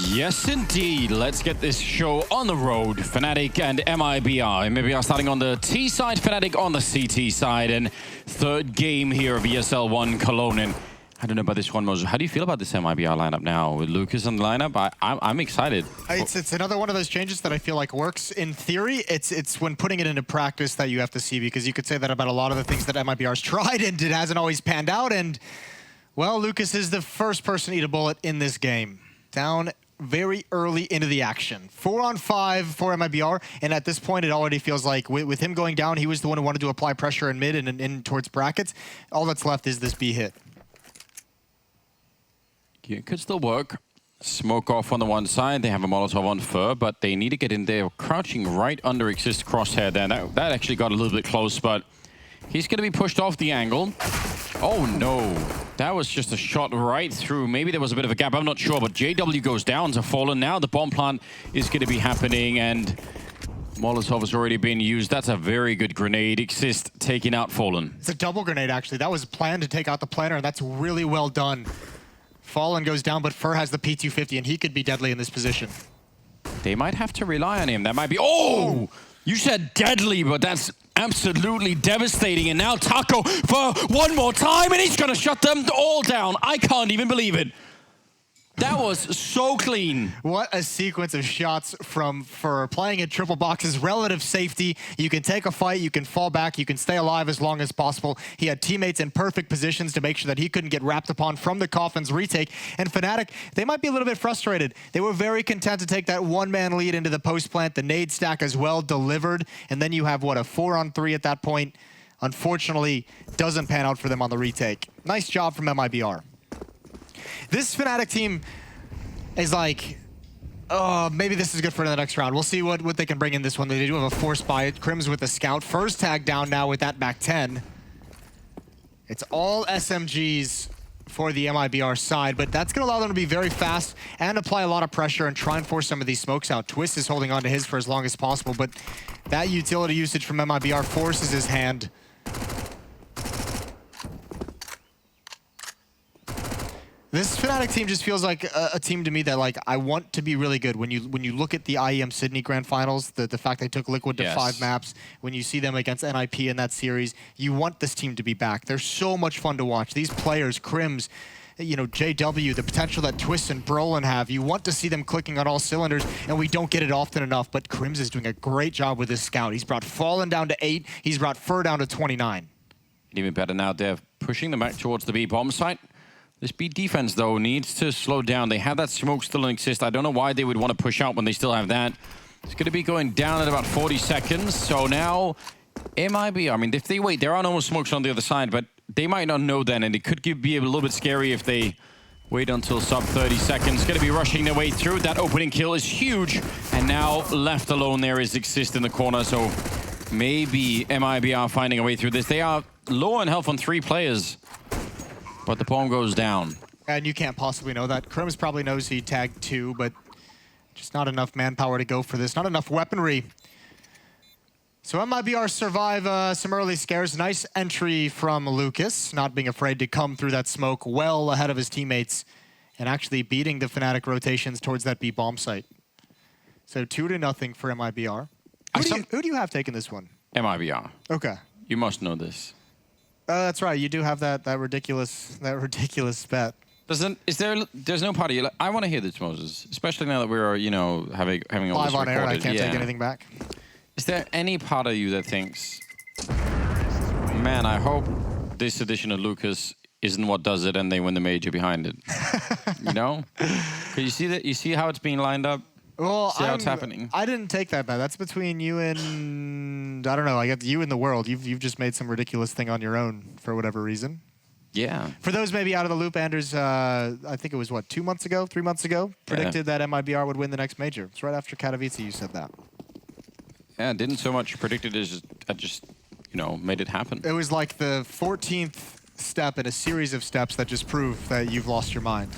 Yes, indeed. Let's get this show on the road. Fnatic and MIBR. MIBR starting on the T side, Fnatic on the CT side. And third game here of ESL 1 Cologne. And I don't know about this one, Moses. How do you feel about this MIBR lineup now? With Lucas on the lineup, I'm excited. It's another one of those changes that I feel like works in theory. It's when putting it into practice that you have to see, because you could say that about a lot of the things that MIBR's tried and it hasn't always panned out. And, well, Lucas is the first person to eat a bullet in this game. Down very early into the action. 4-on-5 for MIBR, and at this point it already feels like with him going down, he was the one who wanted to apply pressure in mid and in towards brackets. All that's left is this B hit. Yeah, it could still work. Smoke off on the one side. They have a Molotov on Fur, but they need to get in there. Crouching right under Exist crosshair there. That actually got a little bit close, but he's going to be pushed off the angle. Oh no, that was just a shot right through. Maybe there was a bit of a gap, I'm not sure, but JW goes down to Fallen. Now the bomb plant is going to be happening, and Molotov has already been used. That's a very good grenade. Exist taking out Fallen. It's a double grenade, actually. That was planned to take out the planner, and that's really well done. Fallen goes down, but Fur has the P250, and he could be deadly in this position. They might have to rely on him. That might be... Oh! You said deadly, but that's absolutely devastating. And now Taco for one more time, and he's going to shut them all down. I can't even believe it. That was so clean. What a sequence of shots from Fur. Playing in triple boxes, relative safety. You can take a fight, you can fall back, you can stay alive as long as possible. He had teammates in perfect positions to make sure that he couldn't get wrapped upon from the Coffins retake. And Fnatic, they might be a little bit frustrated. They were very content to take that one-man lead into the post plant. The nade stack as well delivered. And then you have, what, a 4-on-3 at that point. Unfortunately, doesn't pan out for them on the retake. Nice job from MIBR. This Fnatic team is like, oh, maybe this is good for the next round. We'll see what they can bring in this one. They do have a force buy. Crim's with the scout. First tag down now with that back 10. It's all SMGs for the MIBR side, but that's going to allow them to be very fast and apply a lot of pressure and try and force some of these smokes out. Twist is holding on to his for as long as possible, but that utility usage from MIBR forces his hand. This Fnatic team just feels like a team to me that, like, I want to be really good. When you look at the IEM Sydney Grand Finals, the fact they took Liquid to 5 maps, when you see them against NIP in that series, you want this team to be back. They're so much fun to watch. These players, Crims, you know, JW, the potential that Twist and Brolin have, you want to see them clicking on all cylinders, and we don't get it often enough, but Crims is doing a great job with this scout. He's brought Fallen down to 8, he's brought Fur down to 29. Even better now, they're pushing them back towards the B bomb site. This B defense, though, needs to slow down. They have that smoke still exist. I don't know why they would want to push out when they still have that. It's going to be going down at about 40 seconds. So now, MIBR, I mean, if they wait, there are no smokes on the other side, but they might not know then, and it could be a little bit scary if they wait until sub 30 seconds. Going to be rushing their way through. That opening kill is huge. And now, left alone there is Exist in the corner. So maybe MIBR finding a way through this. They are low on health on 3 players. But the bomb goes down. And you can't possibly know that. Crims probably knows he tagged 2, but just not enough manpower to go for this. Not enough weaponry. So MIBR survive some early scares. Nice entry from Lucas, not being afraid to come through that smoke well ahead of his teammates and actually beating the Fnatic rotations towards that B bomb site. So 2-0 for MIBR. Who do you have taking this one? MIBR. Okay. You must know this. That's right. You do have that ridiculous bet. There's no part of you. I want to hear this, Moses, especially now that we're having all live this on recorded. air. And I can't take anything back. Is there any part of you that thinks, man, I hope this edition of Lucas isn't what does it, and they win the major behind it? You know? Because you see that. You see how it's being lined up. Well, see how it's happening. I didn't take that bet. That's between you and, I don't know, I guess you and the world. You've just made some ridiculous thing on your own for whatever reason. Yeah. For those maybe out of the loop, Anders, I think it was, what, 3 months ago, predicted that MIBR would win the next major. It's right after Katowice you said that. Yeah, didn't so much predict it as I just, made it happen. It was like the 14th step in a series of steps that just prove that you've lost your mind.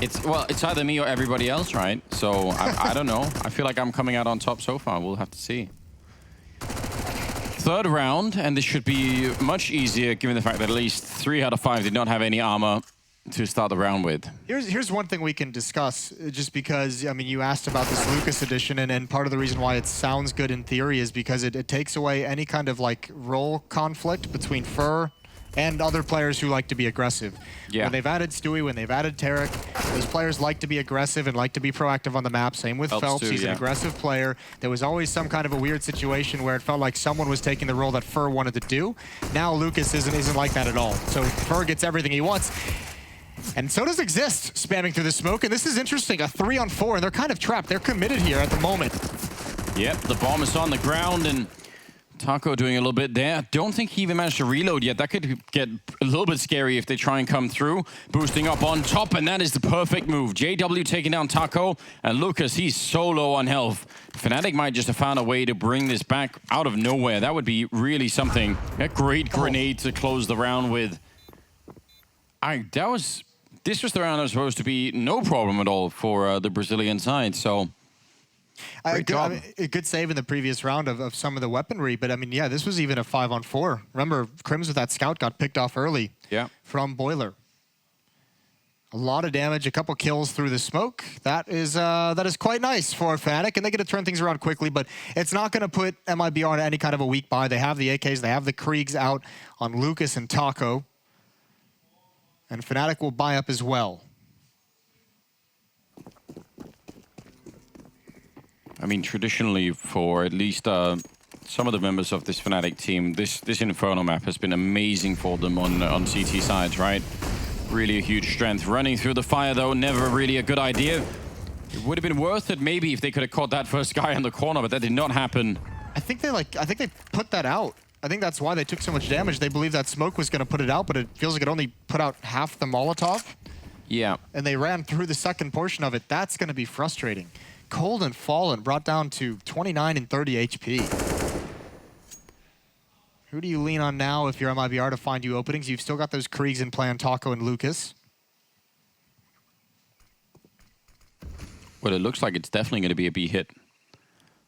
It's either me or everybody else, right? So I don't know. I feel like I'm coming out on top so far. We'll have to see. Third round, and this should be much easier given the fact that at least 3 out of 5 did not have any armor. to start the round with. Here's one thing we can discuss, just because, I mean, you asked about this Lucas edition, and part of the reason why it sounds good in theory is because it takes away any kind of like role conflict between Fur and other players who like to be aggressive. Yeah. When they've added Stewie, when they've added Tarek, those players like to be aggressive and like to be proactive on the map. Same with Phelps, too, he's an aggressive player. There was always some kind of a weird situation where it felt like someone was taking the role that Fur wanted to do. Now Lucas isn't like that at all. So Fur gets everything he wants. And so does Exist, spamming through the smoke. And this is interesting, a 3-on-4, and they're kind of trapped. They're committed here at the moment. Yep, the bomb is on the ground, and Taco doing a little bit there. Don't think he even managed to reload yet. That could get a little bit scary if they try and come through. Boosting up on top, and that is the perfect move. JW taking down Taco, and Lucas, he's so low on health. Fnatic might just have found a way to bring this back out of nowhere. That would be really something. A great grenade to close the round with. This was the round that was supposed to be no problem at all for the Brazilian side, so... I mean, a good save in the previous round of some of the weaponry, but I mean, yeah, this was even a 5-on-4. Remember, Crims with that scout got picked off early from Boiler. A lot of damage, a couple kills through the smoke. That is quite nice for Fnatic, and they get to turn things around quickly, but it's not going to put MIBR on any kind of a weak buy. They have the AKs, they have the Kriegs out on Lucas and Taco, and Fnatic will buy up as well. I mean, traditionally, for at least some of the members of this Fnatic team, this Inferno map has been amazing for them on CT sides, right? Really a huge strength. Running through the fire, though, never really a good idea. It would have been worth it maybe if they could have caught that first guy in the corner, but that did not happen. I think they put that out. I think that's why they took so much damage. They believed that smoke was going to put it out, but it feels like it only put out half the Molotov. Yeah. And they ran through the second portion of it. That's going to be frustrating. Cold and Fallen brought down to 29 and 30 HP. Who do you lean on now if you're MIBR to find you openings? You've still got those Kriegs in play on Taco and Lucas. Well, it looks like it's definitely going to be a B hit.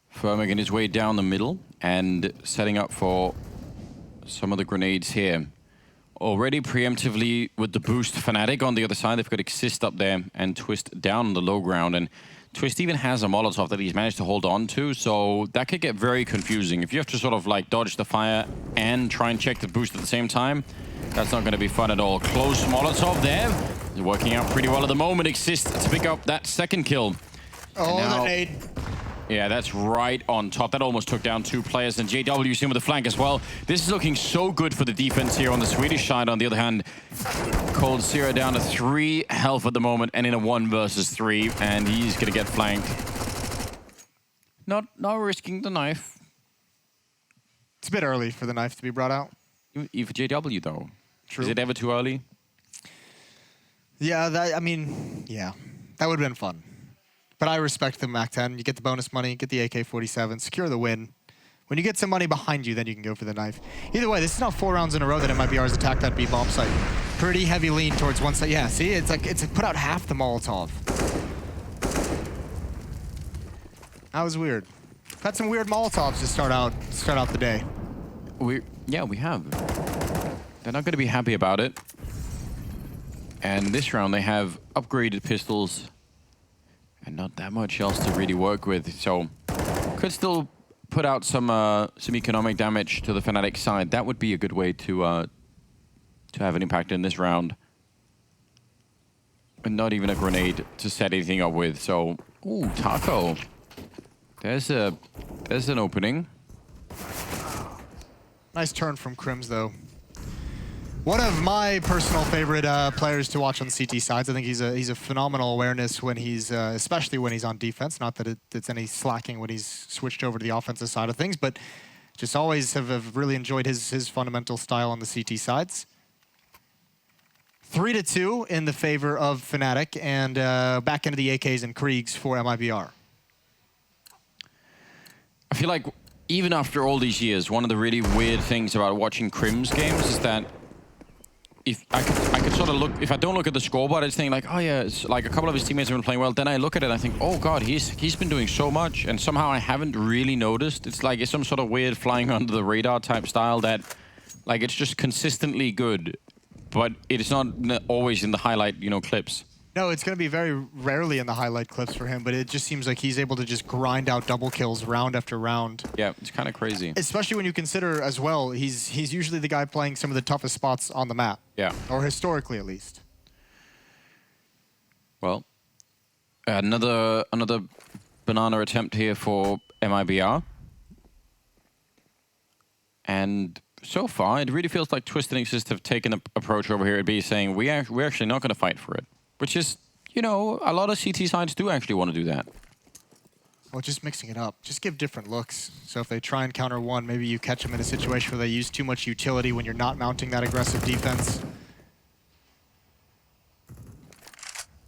Fur making his way down the middle and setting up for some of the grenades here. Already preemptively with the boost Fnatic on the other side. They've got Exist up there and Twist down on the low ground. And Twist even has a Molotov that he's managed to hold on to, so that could get very confusing. If you have to sort of like dodge the fire and try and check the boost at the same time, that's not going to be fun at all. Close Molotov there. Working out pretty well at the moment. Exist to pick up that second kill. Oh, the nade. Yeah, that's right on top. That almost took down 2 players, and JW's in with the flank as well. This is looking so good for the defense here on the Swedish side. On the other hand, Cold Zero down to 3 health at the moment, and in a 1 versus 3, and he's gonna get flanked. Not risking the knife. It's a bit early for the knife to be brought out. Even for JW though. True. Is it ever too early? Yeah, that would have been fun. But I respect the MAC-10. You get the bonus money, get the AK-47, secure the win. When you get some money behind you, then you can go for the knife. Either way, this is now 4 rounds in a row that MIBR has attacked that B-bomb site. Pretty heavy lean towards one side. Yeah, see, it's put out half the Molotov. That was weird. We've had some weird Molotovs to start out the day. We have. They're not going to be happy about it. And this round, they have upgraded pistols. And not that much else to really work with, so could still put out some economic damage to the Fnatic side. That would be a good way to have an impact in this round. And not even a grenade to set anything up with. So, ooh, Taco. There's an opening. Nice turn from Crims though. One of my personal favorite players to watch on the CT sides. I think he's a phenomenal awareness when he's, especially when he's on defense. Not that it's any slacking when he's switched over to the offensive side of things, but just always have really enjoyed his fundamental style on the CT sides. 3-2 in the favor of Fnatic, and back into the AKs and Kriegs for MIBR. I feel like even after all these years, one of the really weird things about watching Crim's games is that if I could sort of look, if I don't look at the scoreboard, I just think like, oh yeah, it's like a couple of his teammates have been playing well. Then I look at it and I think, oh god, he's been doing so much, and somehow I haven't really noticed. It's like it's some sort of weird flying under the radar type style that, like, it's just consistently good. but it's not always in the highlight, you know, clips. No, it's going to be very rarely in the highlight clips for him, but it just seems like he's able to just grind out double kills round after round. Yeah, it's kind of crazy. Especially when you consider as well, he's usually the guy playing some of the toughest spots on the map. Yeah. Or historically, at least. Well, another banana attempt here for MIBR. And so far, it really feels like Twist and Exist have taken an approach over here at B, saying we're actually not going to fight for it. Which is, you know, a lot of CT sides do actually want to do that. Well, just mixing it up. Just give different looks. So if they try and counter one, maybe you catch them in a situation where they use too much utility when you're not mounting that aggressive defense.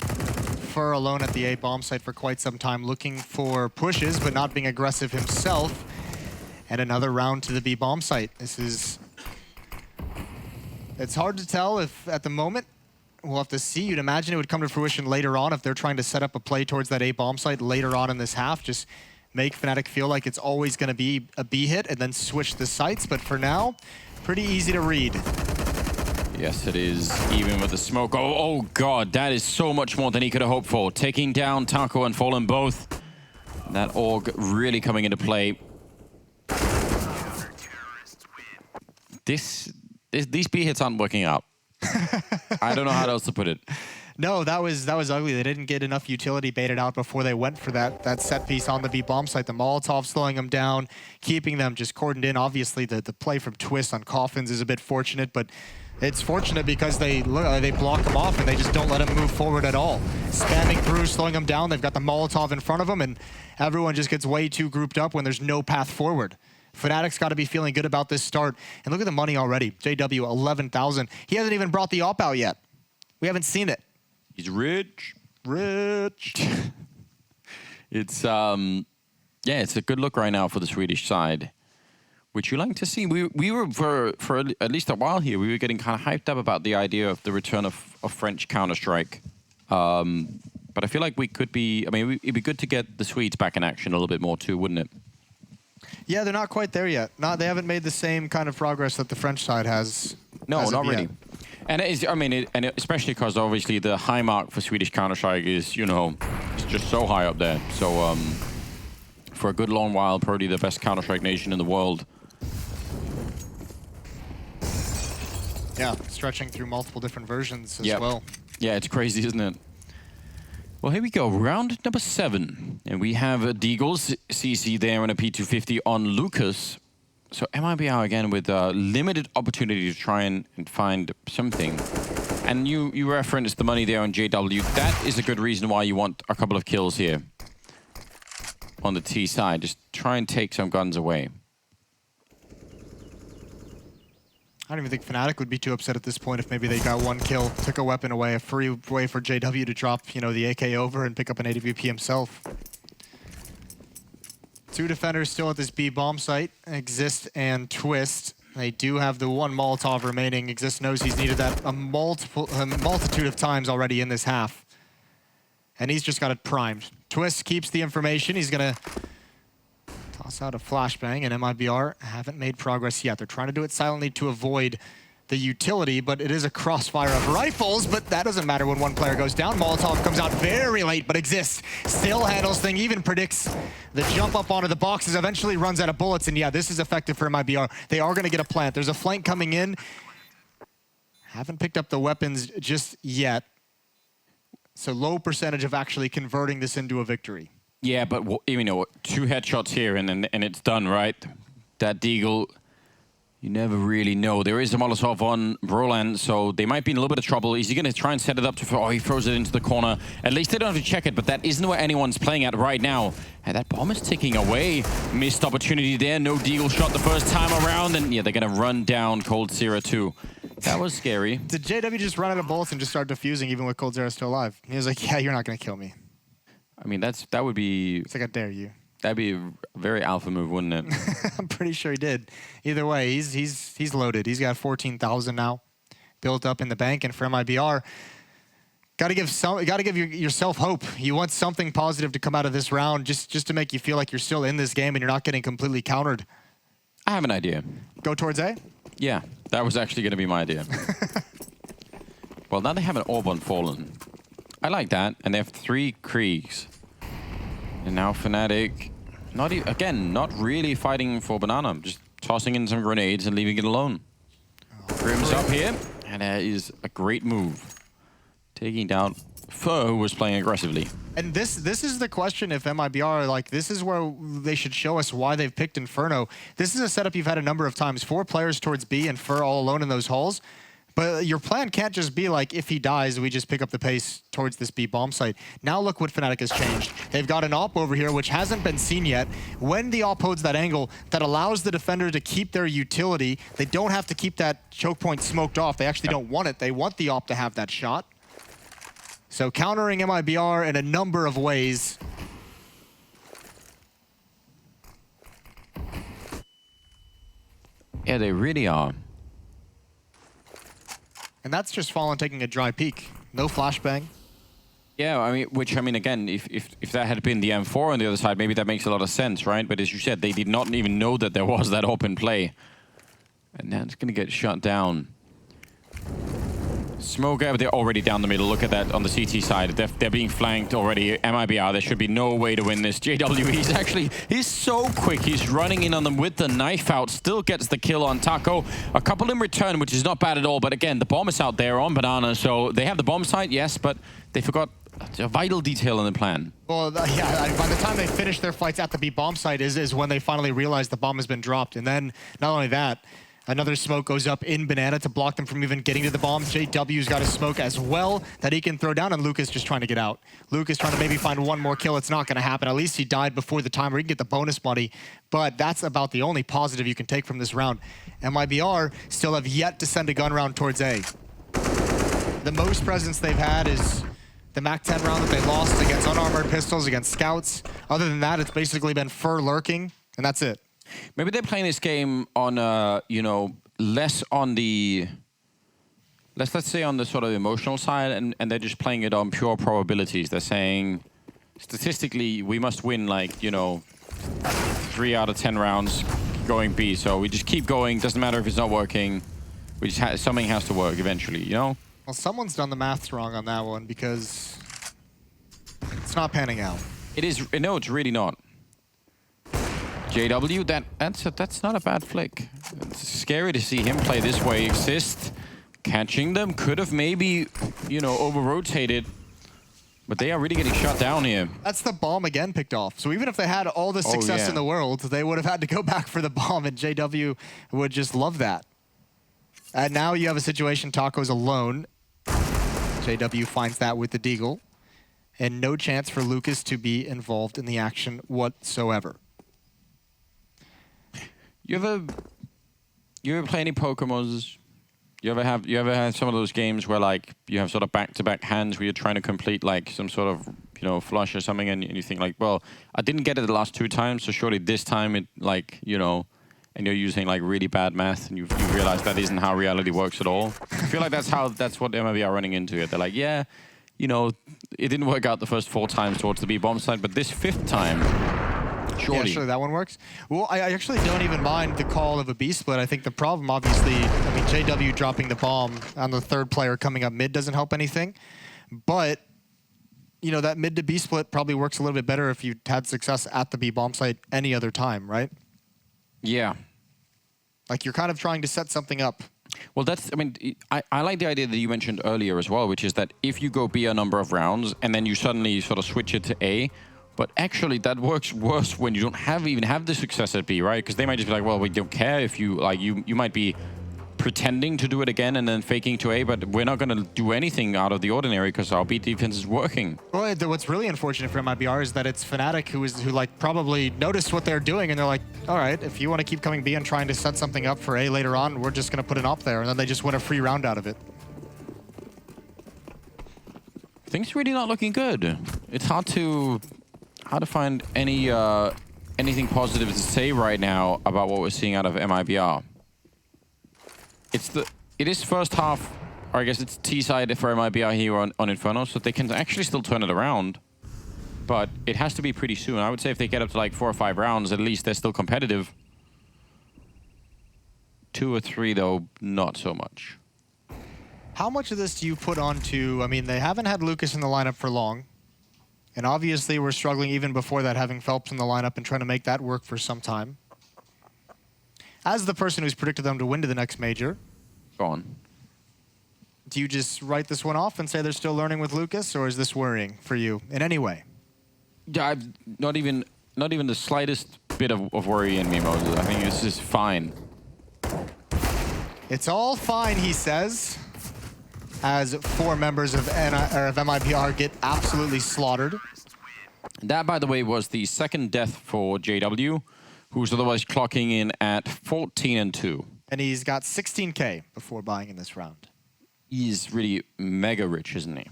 Fur alone at the A bomb site for quite some time, looking for pushes, but not being aggressive himself. And another round to the B bomb site. This is... It's hard to tell if, at the moment, we'll have to see. You'd imagine it would come to fruition later on if they're trying to set up a play towards that A bomb site later on in this half. Just make Fnatic feel like it's always going to be a B hit and then switch the sites. But for now, pretty easy to read. Yes, it is. Even with the smoke. Oh God, that is so much more than he could have hoped for. Taking down Taco and Fallen both. That AUG really coming into play. These B hits aren't working out. I don't know how else to put it. No, that was ugly. They didn't get enough utility baited out before they went for that set piece on the B bomb site. The Molotov slowing them down, keeping them just cordoned in. Obviously, the play from Twist on Coffins is a bit fortunate, but it's fortunate because they block them off and they just don't let them move forward at all. Spamming through, slowing them down. They've got the Molotov in front of them, and everyone just gets way too grouped up when there's no path forward. Fnatic's got to be feeling good about this start. And look at the money already. JW, 11,000. He hasn't even brought the op out yet. We haven't seen it. He's rich. Rich. It's, yeah, it's a good look right now for the Swedish side, which you like to see. We were, for at least a while here, we were getting kind of hyped up about the idea of the return of French Counter-Strike. But I feel like we could be, I mean, it'd be good to get the Swedes back in action a little bit more too, wouldn't it? Yeah, they're not quite there yet. They haven't made the same kind of progress that the French side has. No, not really. And it is, I mean, especially because obviously the high mark for Swedish Counter-Strike is, you know, it's just so high up there. So for a good long while, probably the best Counter-Strike nation in the world. Yeah, stretching through multiple different versions as well. Yeah, it's crazy, isn't it? Well, here we go, round number 7. And we have a Deagle's CC there and a P250 on Lucas. So MIBR again with a limited opportunity to try and find something. And you referenced the money there on JW. That is a good reason why you want a couple of kills here on the T side. Just try and take some guns away. I don't even think Fnatic would be too upset at this point if maybe they got one kill, took a weapon away, a free way for JW to drop, you know, the AK over and pick up an AWP himself. 2 defenders still at this B bomb site, Exist and Twist. They do have the one Molotov remaining. Exist knows he's needed that a multitude of times already in this half. And he's just got it primed. Twist keeps the information. He's gonna toss out a flashbang, and MIBR haven't made progress yet. They're trying to do it silently to avoid the utility, but it is a crossfire of rifles, but that doesn't matter when one player goes down. Molotov comes out very late, but Exists still handles things, even predicts the jump up onto the boxes, eventually runs out of bullets, and yeah, this is effective for MIBR. They are going to get a plant. There's a flank coming in. Haven't picked up the weapons just yet. So low percentage of actually converting this into a victory. Yeah, but you know, 2 headshots here and it's done, right? That Deagle, you never really know. There is a Molotov on Broland, so they might be in a little bit of trouble. Is he going to try and set it up to... Oh, he throws it into the corner. At least they don't have to check it, but that isn't where anyone's playing at right now. And that bomb is ticking away. Missed opportunity there. No Deagle shot the first time around. And yeah, they're going to run down Cold Zero 2. That was scary. Did JW just run out of bullets and just start defusing even with Cold Zero still alive? He was like, yeah, you're not going to kill me. I mean, that would be... It's like, I dare you. That'd be a very alpha move, wouldn't it? I'm pretty sure he did. Either way, he's loaded. He's got 14,000 now built up in the bank, and for MIBR, got to give yourself hope. You want something positive to come out of this round, just to make you feel like you're still in this game and you're not getting completely countered. I have an idea. Go towards A? Yeah, that was actually going to be my idea. Well, now they have an Orb on Fallen. I like that. And they have 3 Kriegs. And now Fnatic, not really fighting for Banana. Just tossing in some grenades and leaving it alone. Crim's up here. And that is a great move. Taking down Fur, who was playing aggressively. And this is the question if MIBR, like, this is where they should show us why they've picked Inferno. This is a setup you've had a number of times. 4 players towards B and Fur all alone in those halls. But your plan can't just be like, if he dies, we just pick up the pace towards this B bomb site. Now look what Fnatic has changed. They've got an AWP over here, which hasn't been seen yet. When the AWP holds that angle, that allows the defender to keep their utility. They don't have to keep that choke point smoked off. They actually don't want it. They want the AWP to have that shot. So countering MIBR in a number of ways. Yeah, they really are. And that's just Fallen taking a dry peek. No flashbang. Yeah, I mean, again, if that had been the M4 on the other side, maybe that makes a lot of sense, right? But as you said, they did not even know that there was that open play. And now it's going to get shut down. Smoke, they're already down the middle. Look at that on the CT side. They're being flanked already. MIBR, there should be no way to win this. JW, he's so quick. He's running in on them with the knife out. Still gets the kill on Taco. A couple in return, which is not bad at all. But again, the bomb is out there on Banana. So they have the bomb site, yes, but they forgot a vital detail in the plan. Well, yeah, by the time they finish their fights at the B bomb site is when they finally realize the bomb has been dropped. And then, not only that, another smoke goes up in Banana to block them from even getting to the bomb. JW's got a smoke as well that he can throw down, and Lucas just trying to get out. Lucas trying to maybe find one more kill. It's not going to happen. At least he died before the timer. He can get the bonus money, but that's about the only positive you can take from this round. MIBR still have yet to send a gun round towards A. The most presence they've had is the MAC-10 round that they lost against unarmored pistols, against scouts. Other than that, it's basically been Fur lurking, and that's it. Maybe they're playing this game on, you know, less on the, let's say on the sort of emotional side, and they're just playing it on pure probabilities. They're saying, statistically, we must win, like, you know, 3 out of 10 rounds going B. So we just keep going. Doesn't matter if it's not working. We just something has to work eventually, you know? Well, someone's done the maths wrong on that one because it's not panning out. It is. No, it's really not. JW, that's not a bad flick. It's scary to see him play this way. Exist, catching them, could have maybe, you know, over-rotated. But they are really getting shut down here. That's the bomb again picked off. So even if they had all the success in the world, they would have had to go back for the bomb, and JW would just love that. And now you have a situation, Taco's alone. JW finds that with the deagle. And no chance for Lucas to be involved in the action whatsoever. You ever play any Pokemons? You ever had some of those games where like you have sort of back-to-back hands where you're trying to complete like some sort of, you know, flush or something, and you think like, well, I didn't get it the last 2 times, so surely this time it, like, you know, and you're using like really bad math, and you realize that isn't how reality works at all. I feel like that's what MIBR are running into it. They're like, yeah, you know, it didn't work out the first 4 times towards the B bomb side, but this 5th time. Surely. Yeah, sure, that one works. Well, I actually don't even mind the call of a B split. I think the problem, obviously, I mean, JW dropping the bomb on the 3rd player coming up mid doesn't help anything. But, you know, that mid to B split probably works a little bit better if you had success at the B bomb site any other time, right? Yeah. Like, you're kind of trying to set something up. Well, I mean, I like the idea that you mentioned earlier as well, which is that if you go B a number of rounds and then you suddenly sort of switch it to A, but actually, that works worse when you don't even have the success at B, right? Because they might just be like, well, we don't care if you, like, you might be pretending to do it again and then faking to A, but we're not going to do anything out of the ordinary because our B defense is working. Well, what's really unfortunate for MIBR is that it's Fnatic who like probably noticed what they're doing, and they're like, all right, if you want to keep coming B and trying to set something up for A later on, we're just going to put an op there, and then they just win a free round out of it. Things really not looking good. It's hard to find anything positive to say right now about what we're seeing out of MIBR. It is first half, or I guess it's T-side for MIBR here on Inferno, so they can actually still turn it around. But it has to be pretty soon. I would say if they get up to like 4 or 5 rounds, at least they're still competitive. 2 or 3 though, not so much. How much of this do you put onto, I mean, they haven't had Lucas in the lineup for long. And obviously we're struggling even before that, having Phelps in the lineup and trying to make that work for some time. As the person who's predicted them to win to the next major, Go on. do you just write this one off and say they're still learning with Lucas, or is this worrying for you in any way? Yeah, I've not even the slightest bit of worry in me, Moses. I think this is fine. It's all fine, he says, as 4 members of MIBR get absolutely slaughtered. That, by the way, was the second death for JW, who's otherwise clocking in at 14-2. And he's got 16K before buying in this round. He's really mega rich, isn't he?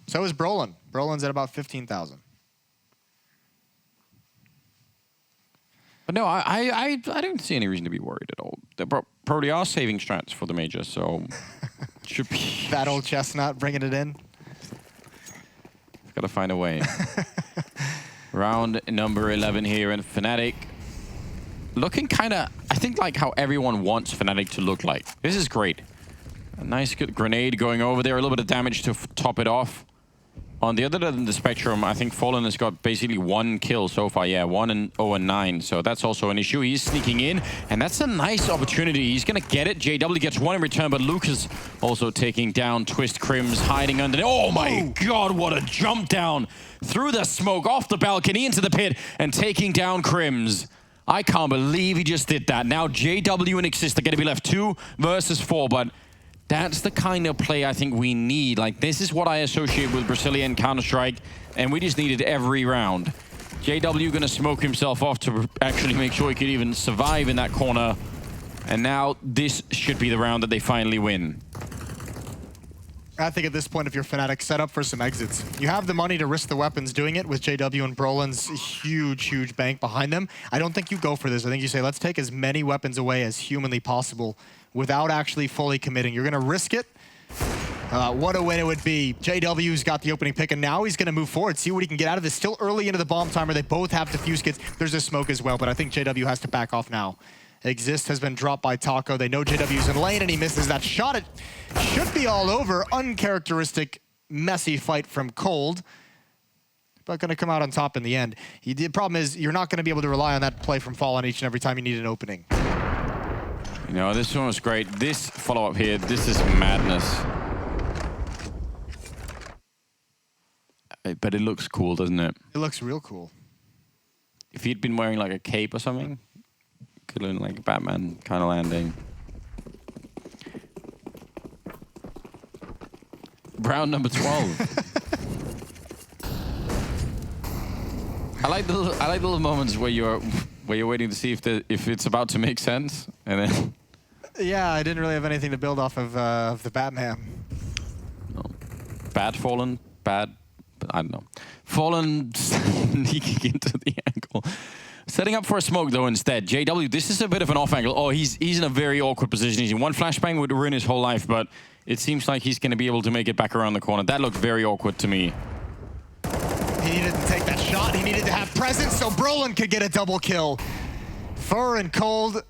So is Brolin. Brolin's at about 15,000. But no, I don't see any reason to be worried at all. They probably are saving strats for the major, so should be. That old chestnut bringing it in. Got to find a way. Round number 11 here in Fnatic. Looking kind of, I think, like how everyone wants Fnatic to look like. This is great. A nice good grenade going over there. A little bit of damage to top it off. On the other end of the spectrum, I think Fallen has got basically 1 kill so far. Yeah, 1-0-9. So that's also an issue. He's sneaking in, and that's a nice opportunity. He's going to get it. JW gets 1 in return, but Lucas also taking down Twist. Crim's hiding under. Oh my god, what a jump down through the smoke, off the balcony, into the pit, and taking down Crim's. I can't believe he just did that. Now JW and Exist are going to be left 2 versus 4, but that's the kind of play I think we need. Like, this is what I associate with Brazilian Counter-Strike, and we just need it every round. JW gonna smoke himself off to actually make sure he can even survive in that corner. And now this should be the round that they finally win. I think at this point, if you're Fnatic, set up for some exits. You have the money to risk the weapons doing it with JW and Brolin's huge bank behind them. I don't think you go for this. I think you say, let's take as many weapons away as humanly possible without actually fully committing. You're going to risk it. What a win it would be. JW's got the opening pick, and now he's going to move forward, see what he can get out of this. Still early into the bomb timer. They both have defuse kits. There's a smoke as well, but I think JW has to back off now. Exist has been dropped by Taco. They know JW's in lane, and he misses that shot. It should be all over. Uncharacteristic, messy fight from Cold, but going to come out on top in the end. The problem is you're not going to be able to rely on that play from Fallen each and every time you need an opening. You know, this one was great. This follow-up here, this is madness. But it looks cool, doesn't it? It looks real cool. If he'd been wearing like a cape or something, could have been like a Batman kind of landing. Round number 12. I like the little moments where you're waiting to see if it's about to make sense, and then. Yeah, I didn't really have anything to build off of the Batman. No. Bad Fallen, bad. I don't know. Fallen sneaking into the angle. Setting up for a smoke, though, instead. JW, this is a bit of an off angle. Oh, he's in a very awkward position. He's in one flashbang would ruin his whole life, but it seems like he's going to be able to make it back around the corner. That looked very awkward to me. He needed to take that shot. He needed to have presence so Brolin could get a double kill. Fur and Cold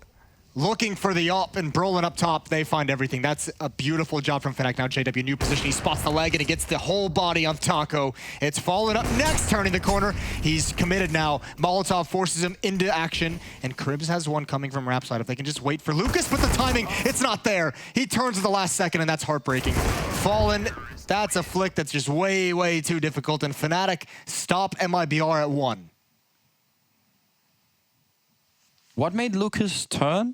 looking for the up, and Brolin up top. They find everything. That's a beautiful job from Fnatic. Now JW, new position. He spots the leg, and he gets the whole body on Taco. It's Fallen up next, turning the corner. He's committed now. Molotov forces him into action, and Cribs has one coming from Rap side. If they can just wait for Lucas, but the timing, it's not there. He turns at the last second, and that's heartbreaking. Fallen, that's a flick that's just way too difficult, and Fnatic stop MIBR at 1. What made Lucas turn?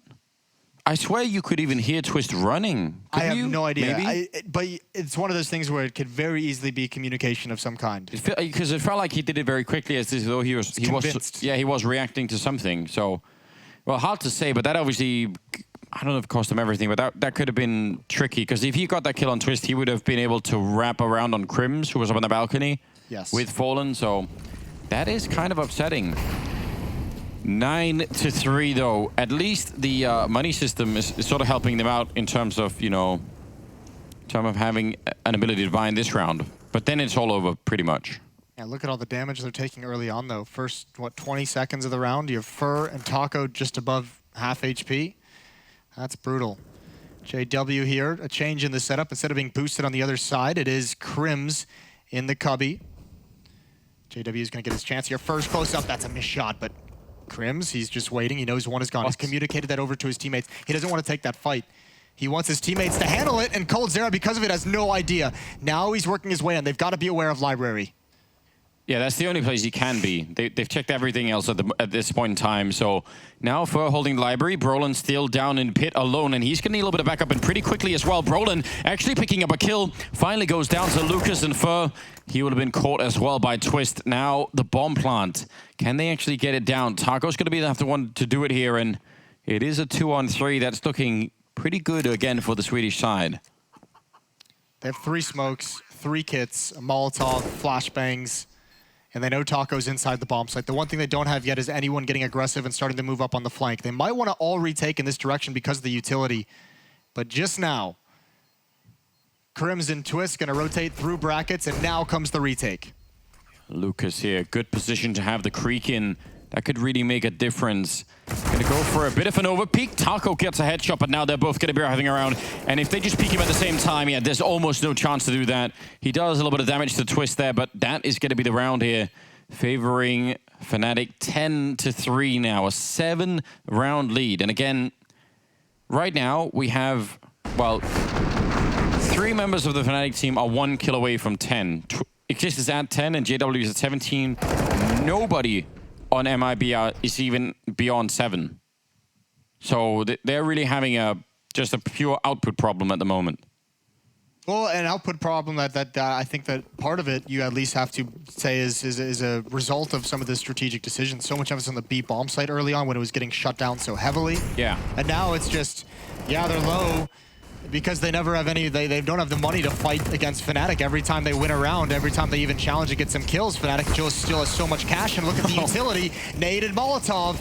I swear you could even hear Twist running. I have you? no idea. Maybe? But it's one of those things where it could very easily be communication of some kind. Because it felt like he did it very quickly, as though he was reacting to something. So, well, hard to say, but that obviously, I don't know if it cost him everything, but that could have been tricky. Because if he got that kill on Twist, he would have been able to wrap around on Crims, who was up on the balcony with Fallen. So that is kind of upsetting. 9-3 though. At least the money system is sort of helping them out in terms of, you know, in terms of having an ability to buy in this round. But then it's all over pretty much. Yeah, look at all the damage they're taking early on though. First, what, 20 seconds of the round, you have Fur and Taco just above half HP. That's brutal. JW here, a change in the setup. Instead of being boosted on the other side, it is Crim's in the cubby. JW is going to get his chance here. First close up, that's a missed shot, but Crim's, he's just waiting. He knows one is gone. He's communicated that over to his teammates. He doesn't want to take that fight. He wants his teammates to handle it, and coldzera, because of it, has no idea. Now he's working his way in. They've got to be aware of library. Yeah, that's the only place he can be. They've checked everything else at this point in time. So now Fur holding library. Brolin still down in pit alone, and he's going to need a little bit of backup and pretty quickly as well. Brolin actually picking up a kill. Finally goes down to Lucas and Fur. He would have been caught as well by Twist. Now the bomb plant. Can they actually get it down? Taco's going to be the one to do it here, and it is a 2-on-3. That's looking pretty good again for the Swedish side. They have 3 smokes, 3 kits, a Molotov, flashbangs. And they know Taco's inside the bomb site. The one thing they don't have yet is anyone getting aggressive and starting to move up on the flank. They might want to all retake in this direction because of the utility. But just now, Crimson Twist going to rotate through brackets, and now comes the retake. Lucas here, good position to have the creek in. That could really make a difference. Gonna go for a bit of an overpeak. Taco gets a headshot, but now they're both gonna be having around. And if they just peek him at the same time, yeah, there's almost no chance to do that. He does a little bit of damage to Twist there, but that is gonna be the round here, favoring Fnatic 10-3 now, a 7-round lead. And again, right now we have, well, 3 members of the Fnatic team are 1 kill away from 10. Exist is at 10 and JW is at 17. Nobody on MIBR is even beyond 7. So they're really having just a pure output problem at the moment. Well, an output problem that I think that part of it you at least have to say is a result of some of the strategic decisions. So much emphasis on the B bomb site early on when it was getting shut down so heavily. Yeah. And now it's just, yeah, they're low because they never have any, they don't have the money to fight against Fnatic. Every time they win a round, every time they even challenge and get some kills, Fnatic still has so much cash. And look at the utility, nade and Molotov.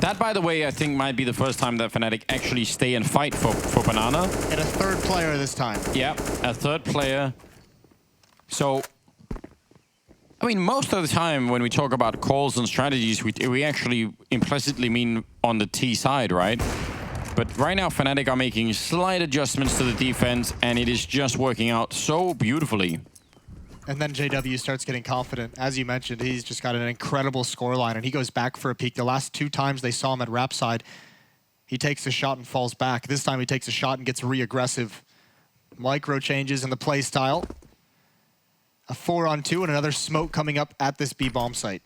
That, by the way, I think might be the first time that Fnatic actually stay and fight for Banana. And a 3rd player this time. Yeah, a 3rd player. So, I mean, most of the time when we talk about calls and strategies, we actually implicitly mean on the T side, right? But right now, Fnatic are making slight adjustments to the defense, and it is just working out so beautifully. And then JW starts getting confident. As you mentioned, he's just got an incredible scoreline, and he goes back for a peek. The last 2 times they saw him at rap side, he takes a shot and falls back. This time he takes a shot and gets re-aggressive. Micro changes in the play style. A 4-on-2 and another smoke coming up at this B bomb site.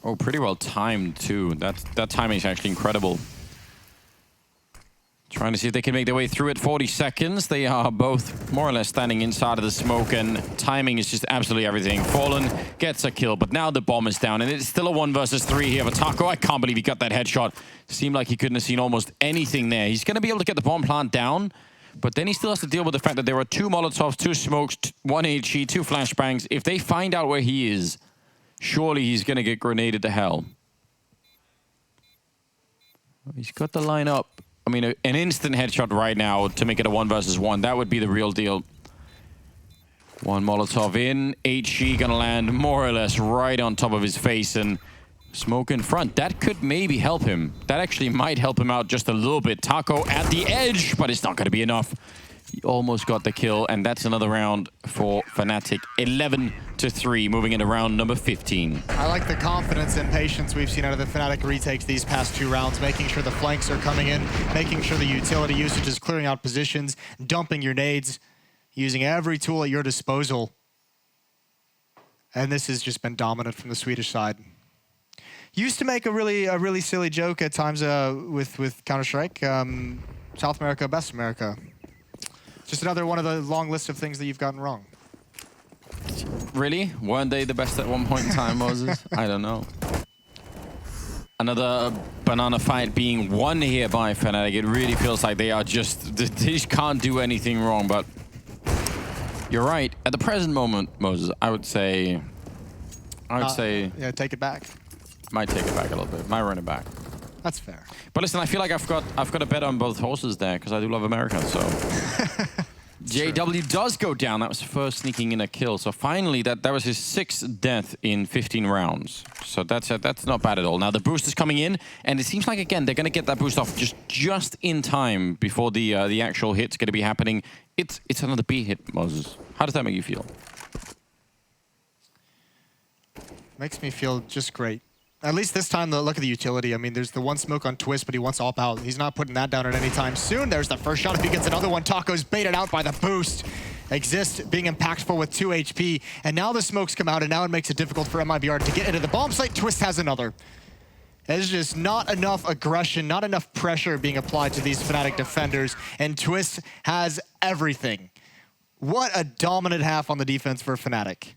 Oh, pretty well timed too. That timing is actually incredible. Trying to see if they can make their way through it. 40 seconds. They are both more or less standing inside of the smoke, and timing is just absolutely everything. Fallen gets a kill, but now the bomb is down, and it's still a 1 versus 3 here for Taco. I can't believe he got that headshot. Seemed like he couldn't have seen almost anything there. He's going to be able to get the bomb plant down, but then he still has to deal with the fact that there are 2 Molotovs, 2 smokes, 1 HE, 2 flashbangs. If they find out where he is, surely he's going to get grenaded to hell. He's got the line up. I mean, an instant headshot right now to make it a 1 versus 1. That would be the real deal. 1 Molotov in. HG gonna land more or less right on top of his face, and smoke in front. That could maybe help him. That actually might help him out just a little bit. Taco at the edge, but it's not gonna be enough. He almost got the kill, and that's another round for Fnatic. 11-3, moving into round number 15. I like the confidence and patience we've seen out of the Fnatic retakes these past 2 rounds, making sure the flanks are coming in, making sure the utility usage is clearing out positions, dumping your nades, using every tool at your disposal. And this has just been dominant from the Swedish side. Used to make a really silly joke at times with Counter-Strike. South America, best America. Just another one of the long list of things that you've gotten wrong. Really? Weren't they the best at one point in time, Moses? I don't know. Another banana fight being won here by Fnatic. It really feels like they just can't do anything wrong, but you're right. At the present moment, Moses, I would say... Yeah, take it back. Might take it back a little bit. Might run it back. That's fair. But listen, I feel like I've got a bet on both horses there, because I do love America, so... JW does go down. That was first sneaking in a kill. So finally, that was his 6th death in 15 rounds. So that's not bad at all. Now the boost is coming in, and it seems like, again, they're going to get that boost off just in time before the actual hit's going to be happening. It's another B hit, Moses. How does that make you feel? Makes me feel just great. At least this time, look at the utility. I mean, there's the one smoke on Twist, but he wants AWP out. He's not putting that down at any time soon. There's the first shot. If he gets another one, Taco's baited out by the boost. Exist being impactful with 2 HP. And now the smokes come out, and now it makes it difficult for MIBR to get into the bomb site. Twist has another. There's just not enough aggression, not enough pressure being applied to these Fnatic defenders. And Twist has everything. What a dominant half on the defense for Fnatic.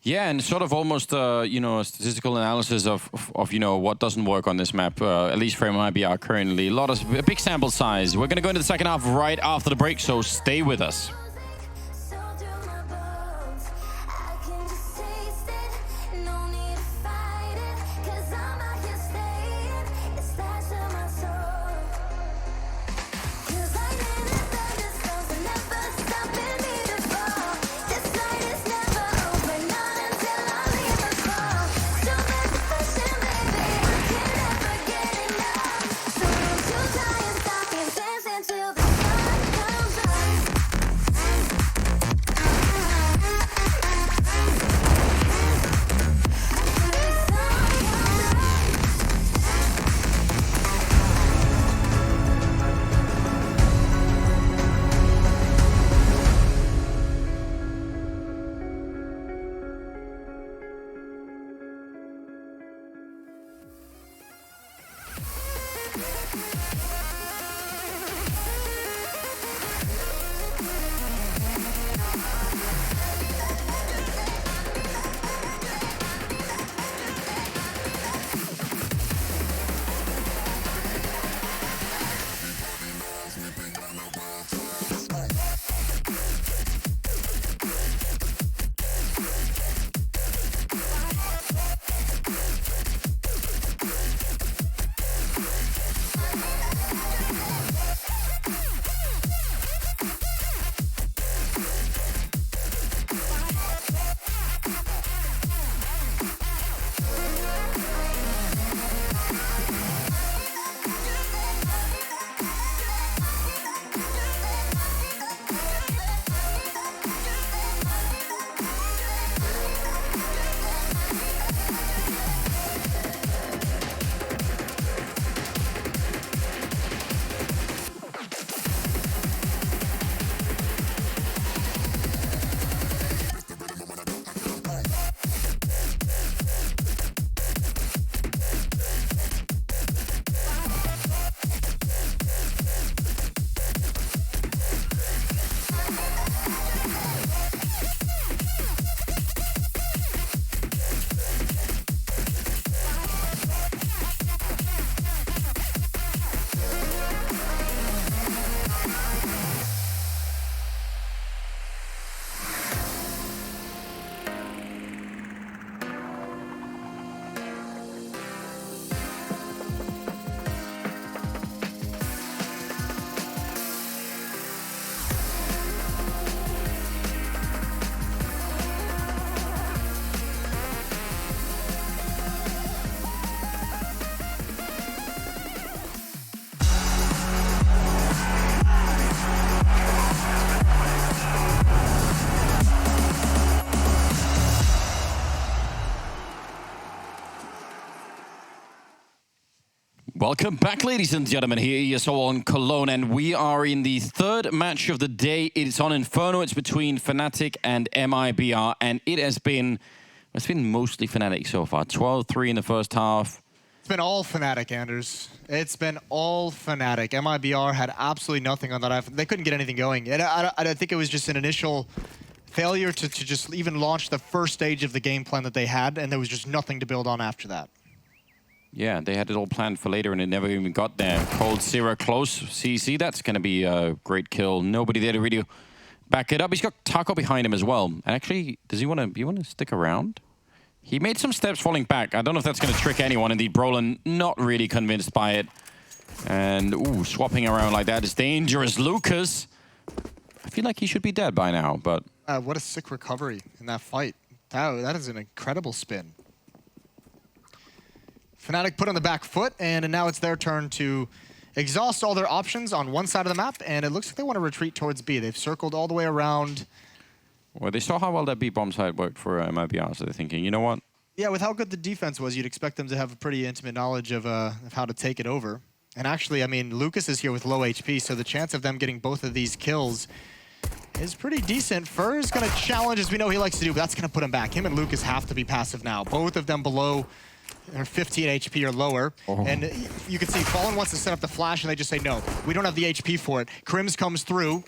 Yeah, and sort of almost, you know, a statistical analysis of you know, what doesn't work on this map, at least for MIBR currently. A big sample size. We're going to go into the second half right after the break, so stay with us. Welcome back, ladies and gentlemen, here ESL on Cologne, and we are in the third match of the day. It's on Inferno. It's between Fnatic and MIBR, and it's been mostly Fnatic so far. 12-3 in the first half. It's been all Fnatic, Anders. It's been all Fnatic. MIBR had absolutely nothing on that. They couldn't get anything going. And I think it was just an initial failure to just even launch the first stage of the game plan that they had, and there was just nothing to build on after that. Yeah, they had it all planned for later, and it never even got there. Cold Zero close. CC, that's going to be a great kill. Nobody there to really back it up. He's got Taco behind him as well. And actually, does he want to stick around? He made some steps falling back. I don't know if that's going to trick anyone. Indeed, Brolin not really convinced by it. And, ooh, swapping around like that is dangerous. Lucas I feel like he should be dead by now, but... What a sick recovery in that fight. That is an incredible spin. Fnatic put on the back foot, and now it's their turn to exhaust all their options on one side of the map, and it looks like they want to retreat towards B. They've circled all the way around. Well, they saw how well that B bomb site worked for MIBR, so they're thinking, you know what? Yeah, with how good the defense was, you'd expect them to have a pretty intimate knowledge of how to take it over. And actually, I mean, Lucas is here with low HP, so the chance of them getting both of these kills is pretty decent. Fur's going to challenge, as we know he likes to do, but that's going to put him back. Him and Lucas have to be passive now. Both of them below or 15 HP or lower. Oh. And you can see Fallen wants to set up the flash, and they just say, no, we don't have the HP for it. Crims comes through.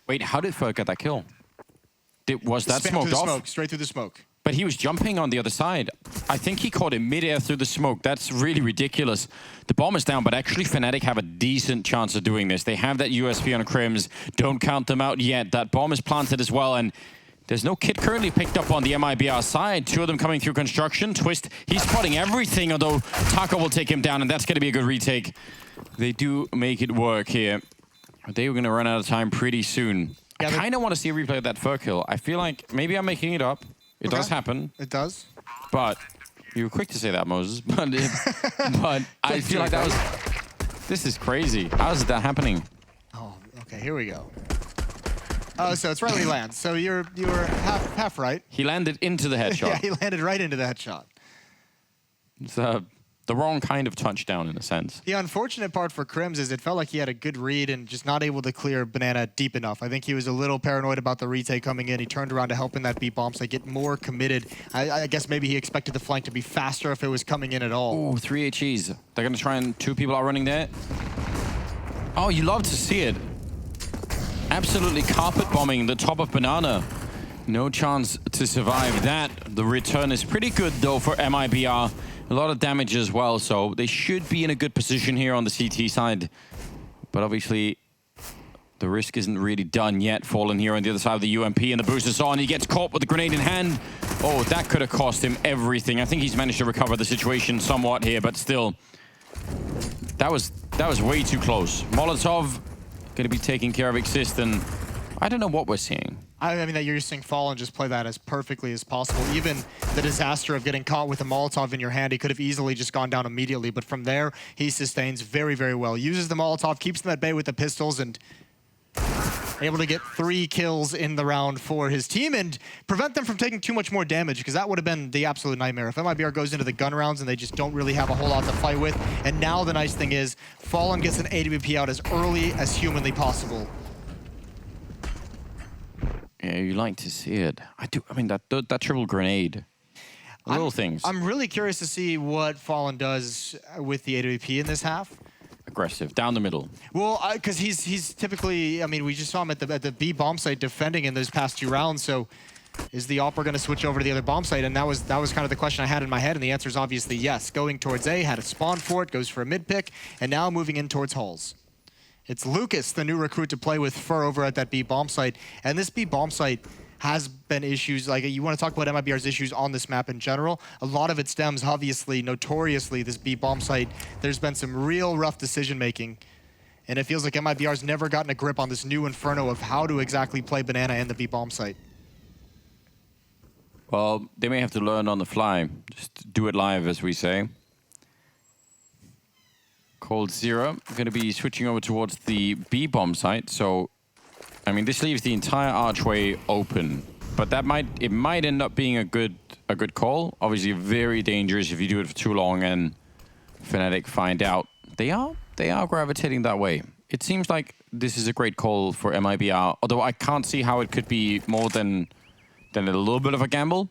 Wait, how did Fur get that kill? Was that smoked off? Smoke, straight through the smoke. But he was jumping on the other side. I think he caught it mid-air through the smoke. That's really ridiculous. The bomb is down, but actually Fnatic have a decent chance of doing this. They have that USP on Crims. Don't count them out yet. That bomb is planted as well, and there's no kit currently picked up on the MIBR side. Two of them coming through construction. Twist, he's spotting everything, although Taka will take him down, and that's going to be a good retake. They do make it work here. They were going to run out of time pretty soon. Yeah, I kind of want to see a replay of that Fur kill. I feel like maybe I'm making it up. It does happen. It does. But you were quick to say that, Moses. But I feel like that was... This is crazy. How is that happening? Oh, okay, here we go. Oh, so it's right when he lands. So you were half right. He landed into the headshot. Yeah, he landed right into the headshot. It's the wrong kind of touchdown in a sense. The unfortunate part for Crims is it felt like he had a good read and just not able to clear Banana deep enough. I think he was a little paranoid about the retake coming in. He turned around to help in that B bomb, so get more committed. I guess maybe he expected the flank to be faster if it was coming in at all. Oh, 3 HEs. They're going to try and 2 people are running there. Oh, you love to see it. Absolutely carpet bombing the top of Banana. No chance to survive that. The return is pretty good though for MIBR. A lot of damage as well, so they should be in a good position here on the CT side. But obviously, the risk isn't really done yet. Fallen here on the other side of the UMP, and the boost is on. He gets caught with the grenade in hand. Oh, that could have cost him everything. I think he's managed to recover the situation somewhat here, but still, that was way too close. Molotov going to be taking care of Exist, and I don't know what we're seeing. I mean, that you're seeing Fallen just play that as perfectly as possible. Even the disaster of getting caught with a Molotov in your hand, he could have easily just gone down immediately. But from there, he sustains very, very well. Uses the Molotov, keeps them at bay with the pistols, and able to get 3 kills in the round for his team and prevent them from taking too much more damage, because that would have been the absolute nightmare. If MIBR goes into the gun rounds and they just don't really have a whole lot to fight with. And now the nice thing is, Fallen gets an AWP out as early as humanly possible. Yeah, you like to see it. I do. I mean, that triple grenade. Little things. I'm really curious to see what Fallen does with the AWP in this half. Aggressive, down the middle. Well, because he's typically, I mean, we just saw him at the B bomb site defending in those past 2 rounds, so is the Opera going to switch over to the other bomb site? And that was kind of the question I had in my head, and the answer is obviously yes. Going towards A, had a spawn for it, goes for a mid pick, and now moving in towards Halls. It's Lucas, the new recruit to play with Fur over at that B bomb site. And this B bomb site has been issues, like you want to talk about MIBR's issues on this map in general. A lot of it stems, obviously, notoriously, this B bomb site. There's been some real rough decision making. And it feels like MIBR's never gotten a grip on this new Inferno of how to exactly play Banana in the B bomb site. Well, they may have to learn on the fly. Just do it live, as we say. Cold Zero going to be switching over towards the B bomb site. So, I mean, this leaves the entire archway open, but it might end up being a good call. Obviously, very dangerous if you do it for too long and Fnatic find out. They are gravitating that way. It seems like this is a great call for MIBR, although I can't see how it could be more than a little bit of a gamble.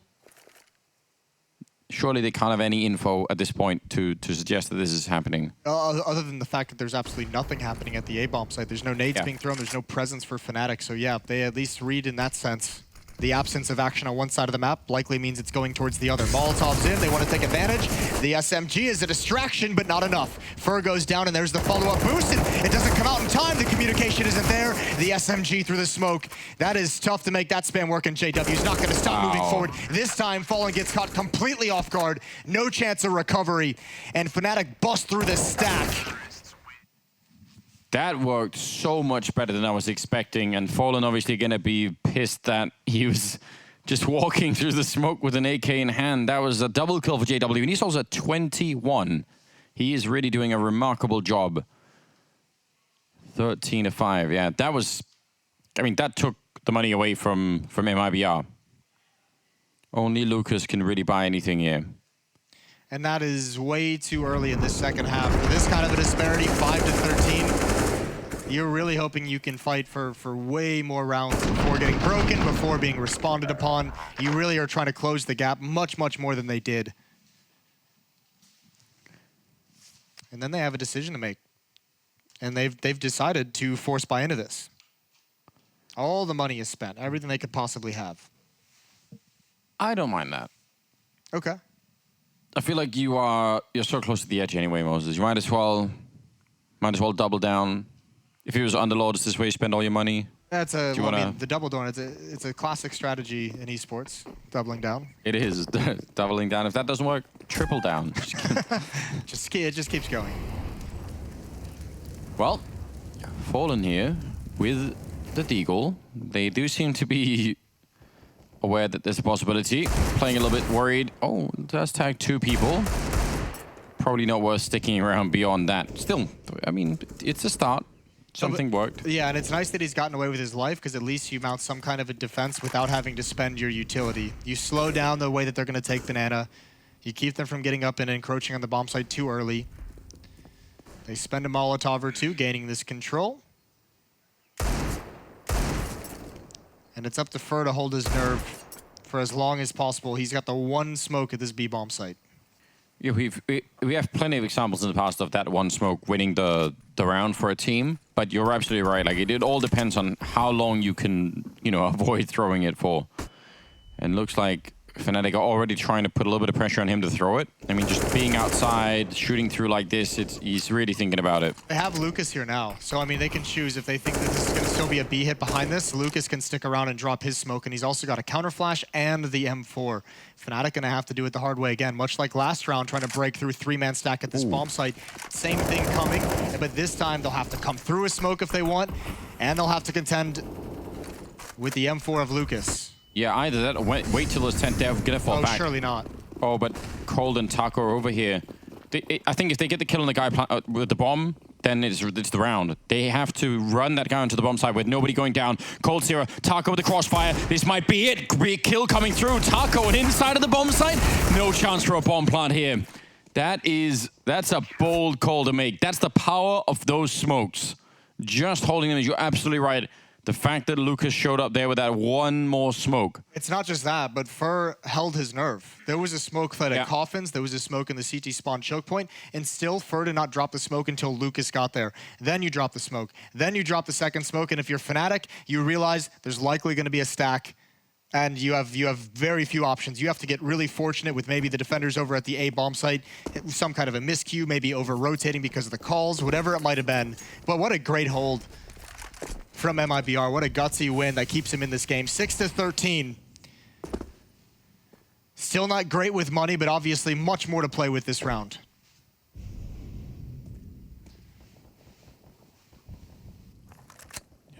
Surely they can't have any info at this point to suggest that this is happening. Other than the fact that there's absolutely nothing happening at the A-bomb site. There's no nades being thrown, there's no presence for Fnatic. So yeah, they at least read in that sense. The absence of action on one side of the map likely means it's going towards the other. Molotov's in, they want to take advantage. The SMG is a distraction, but not enough. Fur goes down, and there's the follow-up boost, and it doesn't come out in time. The communication isn't there. The SMG through the smoke. That is tough to make that spam work, and JW's not going to stop moving forward. This time, Fallen gets caught completely off guard. No chance of recovery, and Fnatic bust through the stack. That worked so much better than I was expecting, and Fallen obviously going to be pissed that he was just walking through the smoke with an AK in hand. That was a double kill for JW, and he's also at 21. He is really doing a remarkable job. 13-5, yeah, that was... I mean, that took the money away from MIBR. Only Lucas can really buy anything here. And that is way too early in this second half. For this kind of a disparity, 5-13, you're really hoping you can fight for way more rounds before getting broken, before being responded upon. You really are trying to close the gap much, much more than they did. And then they have a decision to make. And they've decided to force buy into this. All the money is spent, everything they could possibly have. I don't mind that. Okay. I feel like you're so close to the edge anyway, Moses. You might as well double down. If he was underlord, is this where you spend all your money? That's I mean, the double down. It's a classic strategy in esports. Doubling down. It is doubling down. If that doesn't work, triple down. It just keeps going. Well, Fallen here with the Deagle. They do seem to be aware that there's a possibility. Playing a little bit worried. Oh, does tag 2 people. Probably not worth sticking around beyond that. Still, I mean, it's a start. Something worked. Yeah, and it's nice that he's gotten away with his life, because at least you mount some kind of a defense without having to spend your utility. You slow down the way that they're going to take Banana. You keep them from getting up and encroaching on the bomb site too early. They spend a Molotov or 2, gaining this control. And it's up to Fur to hold his nerve for as long as possible. He's got the one smoke at this B-bomb site. Yeah, we have plenty of examples in the past of that one smoke winning the round for a team. But you're absolutely right. Like, it all depends on how long you can, avoid throwing it for. And looks like Fnatic are already trying to put a little bit of pressure on him to throw it. I mean, just being outside, shooting through like this, he's really thinking about it. They have Lucas here now. So, I mean, they can choose if they think that this is going to still be a B hit behind this. Lucas can stick around and drop his smoke, and he's also got a counter flash and the M4. Fnatic going to have to do it the hard way again, much like last round, trying to break through 3-man stack at this bomb site. Same thing coming, but this time they'll have to come through a smoke if they want, and they'll have to contend with the M4 of Lucas. Yeah, either that or wait till his 10th, they're gonna fall back. Oh, surely not. Oh, but Cold and Taco are over here. I think if they get the kill on the guy with the bomb, then it's the round. They have to run that guy onto the bomb side with nobody going down. Cold Zero, Taco with the crossfire. This might be it. Be a kill coming through. Taco and inside of the bomb site. No chance for a bomb plant here. That's a bold call to make. That's the power of those smokes. Just holding them, you're absolutely right. The fact that Lucas showed up there with that one more smoke. It's not just that, but Fur held his nerve. There was a smoke fed at Coffins, there was a smoke in the CT spawn choke point, and still Fur did not drop the smoke until Lucas got there. Then you drop the smoke. Then you drop the second smoke, and if you're Fnatic, you realize there's likely going to be a stack, and you have very few options. You have to get really fortunate with maybe the defenders over at the A bomb site, some kind of a miscue, maybe over-rotating because of the calls, whatever it might have been. But what a great hold from MIBR. What a gutsy win that keeps him in this game. 6-13. Still not great with money, but obviously much more to play with this round.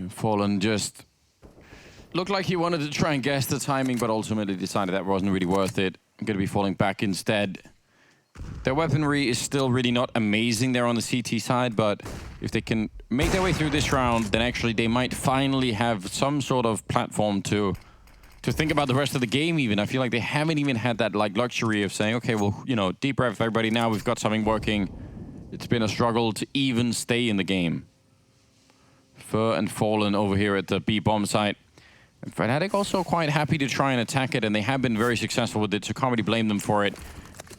Fallen just looked like he wanted to try and guess the timing, but ultimately decided that wasn't really worth it. I'm going to be falling back instead. Their weaponry is still really not amazing there on the CT side, but if they can make their way through this round, then actually they might finally have some sort of platform to think about the rest of the game even. I feel like they haven't even had that luxury of saying, okay, well, deep breath everybody, now we've got something working. It's been a struggle to even stay in the game. Fur and Fallen over here at the B bomb site. And Fnatic also quite happy to try and attack it, and they have been very successful with it, so can't really blame them for it.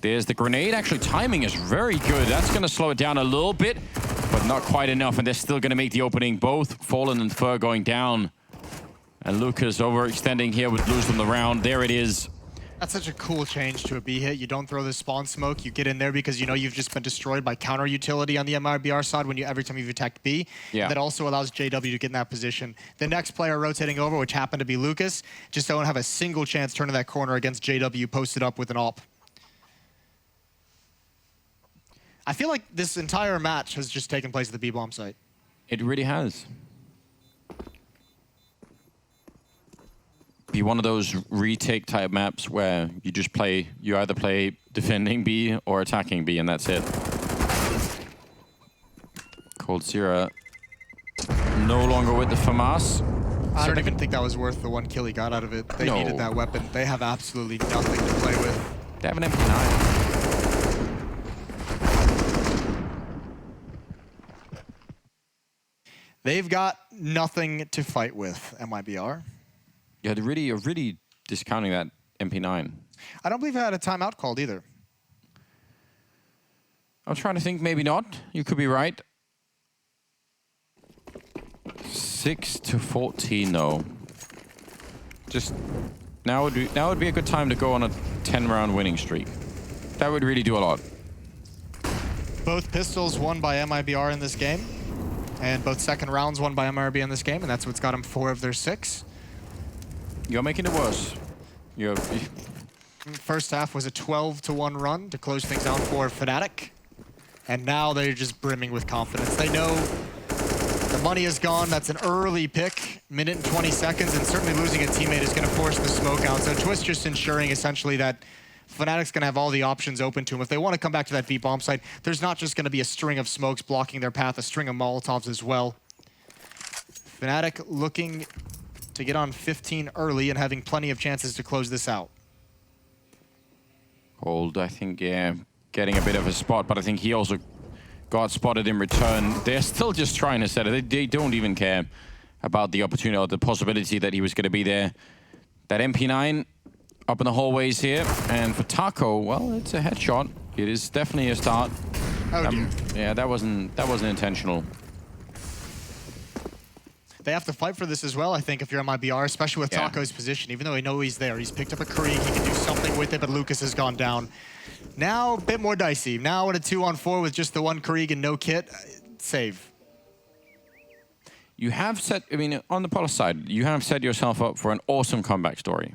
There's the grenade. Actually, timing is very good. That's going to slow it down a little bit, but not quite enough. And they're still going to make the opening. Both Fallen and Fur going down. And Lucas overextending here would lose them the round. There it is. That's such a cool change to a B hit. You don't throw the spawn smoke. You get in there because you know you've just been destroyed by counter utility on the MIBR side every time you've attacked B. Yeah. That also allows JW to get in that position. The next player rotating over, which happened to be Lucas, just don't have a single chance turning that corner against JW posted up with an AWP. I feel like this entire match has just taken place at the B-bomb site. It really has. Be one of those retake type maps where you just play, you either play defending B or attacking B, and that's it. Coldzera no longer with the FAMAS. I don't even think that was worth the 1 kill he got out of it. They needed that weapon. They have absolutely nothing to play with. They have an MP9. They've got nothing to fight with, MIBR. Yeah, you're really discounting that MP9. I don't believe I had a timeout called either. I'm trying to think, maybe not. You could be right. 6-14 though. Just now would be a good time to go on a 10-round winning streak. That would really do a lot. Both pistols won by MIBR in this game, and both second rounds won by MIBR in this game, and that's what's got them 4 of their 6. You're making it worse. First half was a 12-1 run to close things out for Fnatic, and now they're just brimming with confidence. They know the money is gone. That's an early pick, minute and 20 seconds, and certainly losing a teammate is going to force the smoke out. So Twist just ensuring essentially that Fnatic's going to have all the options open to them. If they want to come back to that V bomb site, there's not just going to be a string of smokes blocking their path, a string of Molotovs as well. Fnatic looking to get on 15 early and having plenty of chances to close this out. Cold, I think, yeah, getting a bit of a spot, but I think he also got spotted in return. They're still just trying to set it. They don't even care about the opportunity or the possibility that he was going to be there. That MP9 up in the hallways here, and for Taco, well, it's a headshot. It is definitely a start. Oh dear. Yeah, that wasn't intentional. They have to fight for this as well, I think, if you're MIBR, especially with Taco's position. Even though we know he's there, he's picked up a Krieg, he can do something with it, but Lucas has gone down. Now, a bit more dicey. Now at a 2-on-4 with just the 1 Krieg and no kit, save. You have set, I mean, on the plus side, you have set yourself up for an awesome comeback story.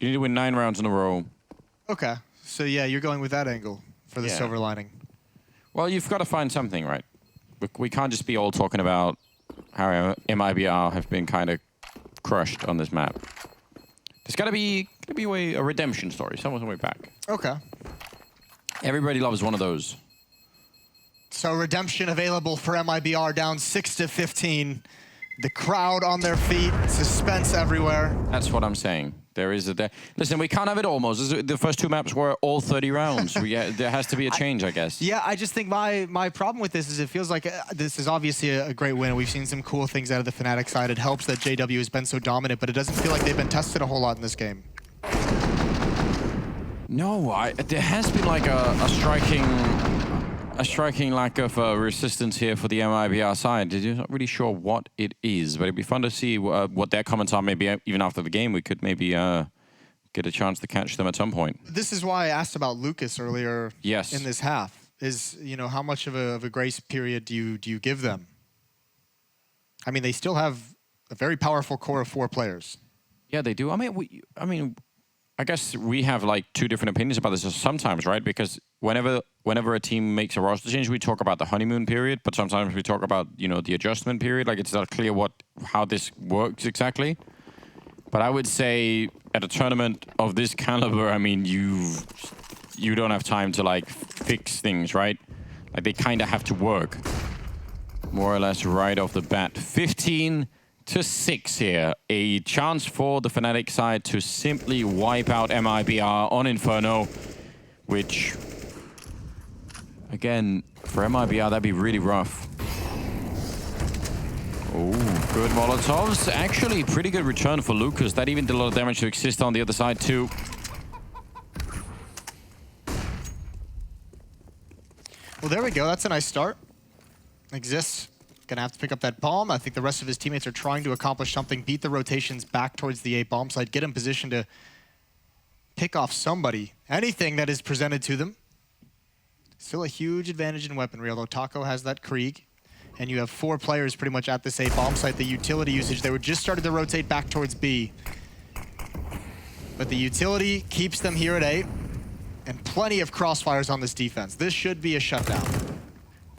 You need to win 9 rounds in a row. Okay. So yeah, you're going with that angle for the silver lining. Well, you've got to find something, right? We can't just be all talking about how MIBR have been kind of crushed on this map. There's got to be a redemption story. Someone's way back. Okay. Everybody loves one of those. So redemption available for MIBR, down 6-15. The crowd on their feet, suspense everywhere. That's what I'm saying. There is a... Listen, we can't have it almost. The first 2 maps were all 30 rounds. There has to be a change, I guess. Yeah, I just think my problem with this is it feels like this is obviously a great win. We've seen some cool things out of the Fnatic side. It helps that JW has been so dominant, but it doesn't feel like they've been tested a whole lot in this game. No, there has been like a striking lack of resistance here for the MIBR side. You're not really sure what it is, but it'd be fun to see what their comments are. Maybe even after the game, we could maybe get a chance to catch them at some point. This is why I asked about Lucas earlier. Yes. In this half. Is, you know, how much of a grace period do you give them? I mean, they still have a very powerful core of 4 players. Yeah, they do. I guess we have like 2 different opinions about this sometimes, right? Because whenever a team makes a roster change, we talk about the honeymoon period, but sometimes we talk about, you know, the adjustment period. Like, it's not clear how this works exactly. But I would say at a tournament of this caliber, I mean, you don't have time to like fix things, right? Like, they kind of have to work more or less right off the bat. 15-6 here. A chance for the Fnatic side to simply wipe out MIBR on Inferno, which, again, for MIBR, that'd be really rough. Oh, good Molotovs. Actually, pretty good return for Lucas. That even did a lot of damage to Exist on the other side, too. Well, there we go. That's a nice start. Exist gonna have to pick up that bomb. I think the rest of his teammates are trying to accomplish something, beat the rotations back towards the A bomb site, get in position to pick off somebody, anything that is presented to them. Still a huge advantage in weaponry, although Taco has that Krieg, and you have 4 players pretty much at this A bomb site. The utility usage, they were just started to rotate back towards B, but the utility keeps them here at A, and plenty of crossfires on this defense. This should be a shutdown.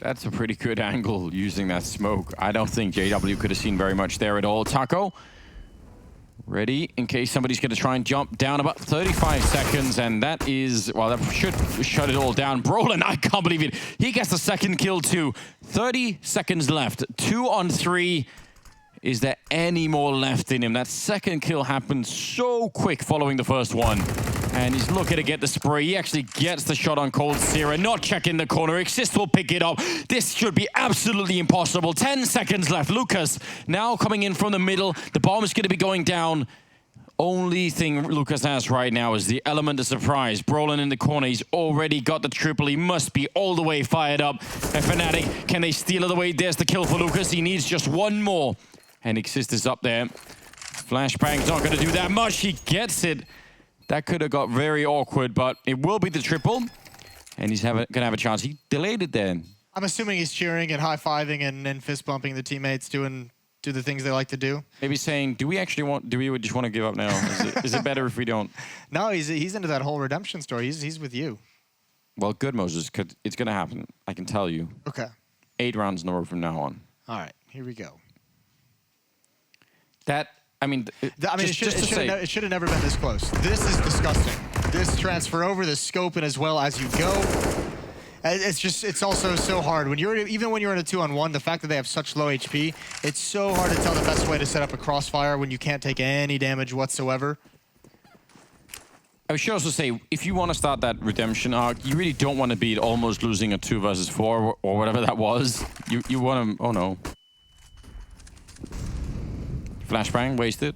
That's a pretty good angle using that smoke. I don't think JW could have seen very much there at all. Taco, ready in case somebody's going to try and jump down. About 35 seconds, and that is, well, that should shut it all down. Brolin, I can't believe it. He gets the second kill too. 30 seconds left. 2 on 3. Is there any more left in him? That second kill happened so quick following the first one. And he's looking to get the spray. He actually gets the shot on Cold Sierra, not checking the corner. Exist will pick it up. This should be absolutely impossible. 10 seconds left. Lucas now coming in from the middle. The bomb is going to be going down. Only thing Lucas has right now is the element of surprise. Brolin in the corner. He's already got the triple. He must be all the way fired up. And Fnatic, can they steal it away? There's the kill for Lucas. He needs just one more. And Exist is up there. Flashbang's not going to do that much. He gets it. That could have got very awkward, but it will be the triple. And he's going to have a chance. He delayed it then. I'm assuming he's cheering and high-fiving and fist-bumping the teammates, do the things they like to do. Maybe saying, do we just want to give up now? Is it better if we don't? No, he's into that whole redemption story. He's with you. Well, good, Moses, because it's going to happen. I can tell you. Okay. 8 rounds in a row from now on. All right, here we go. It should have never been this close. This is disgusting. This transfer over, the scope, and as well as you go. It's also so hard. Even when you're in a 2-on-1, the fact that they have such low HP, it's so hard to tell the best way to set up a crossfire when you can't take any damage whatsoever. I should also say, if you want to start that redemption arc, you really don't want to be almost losing a 2 versus 4 or whatever that was. You want to... Oh, no. Flashbang, wasted.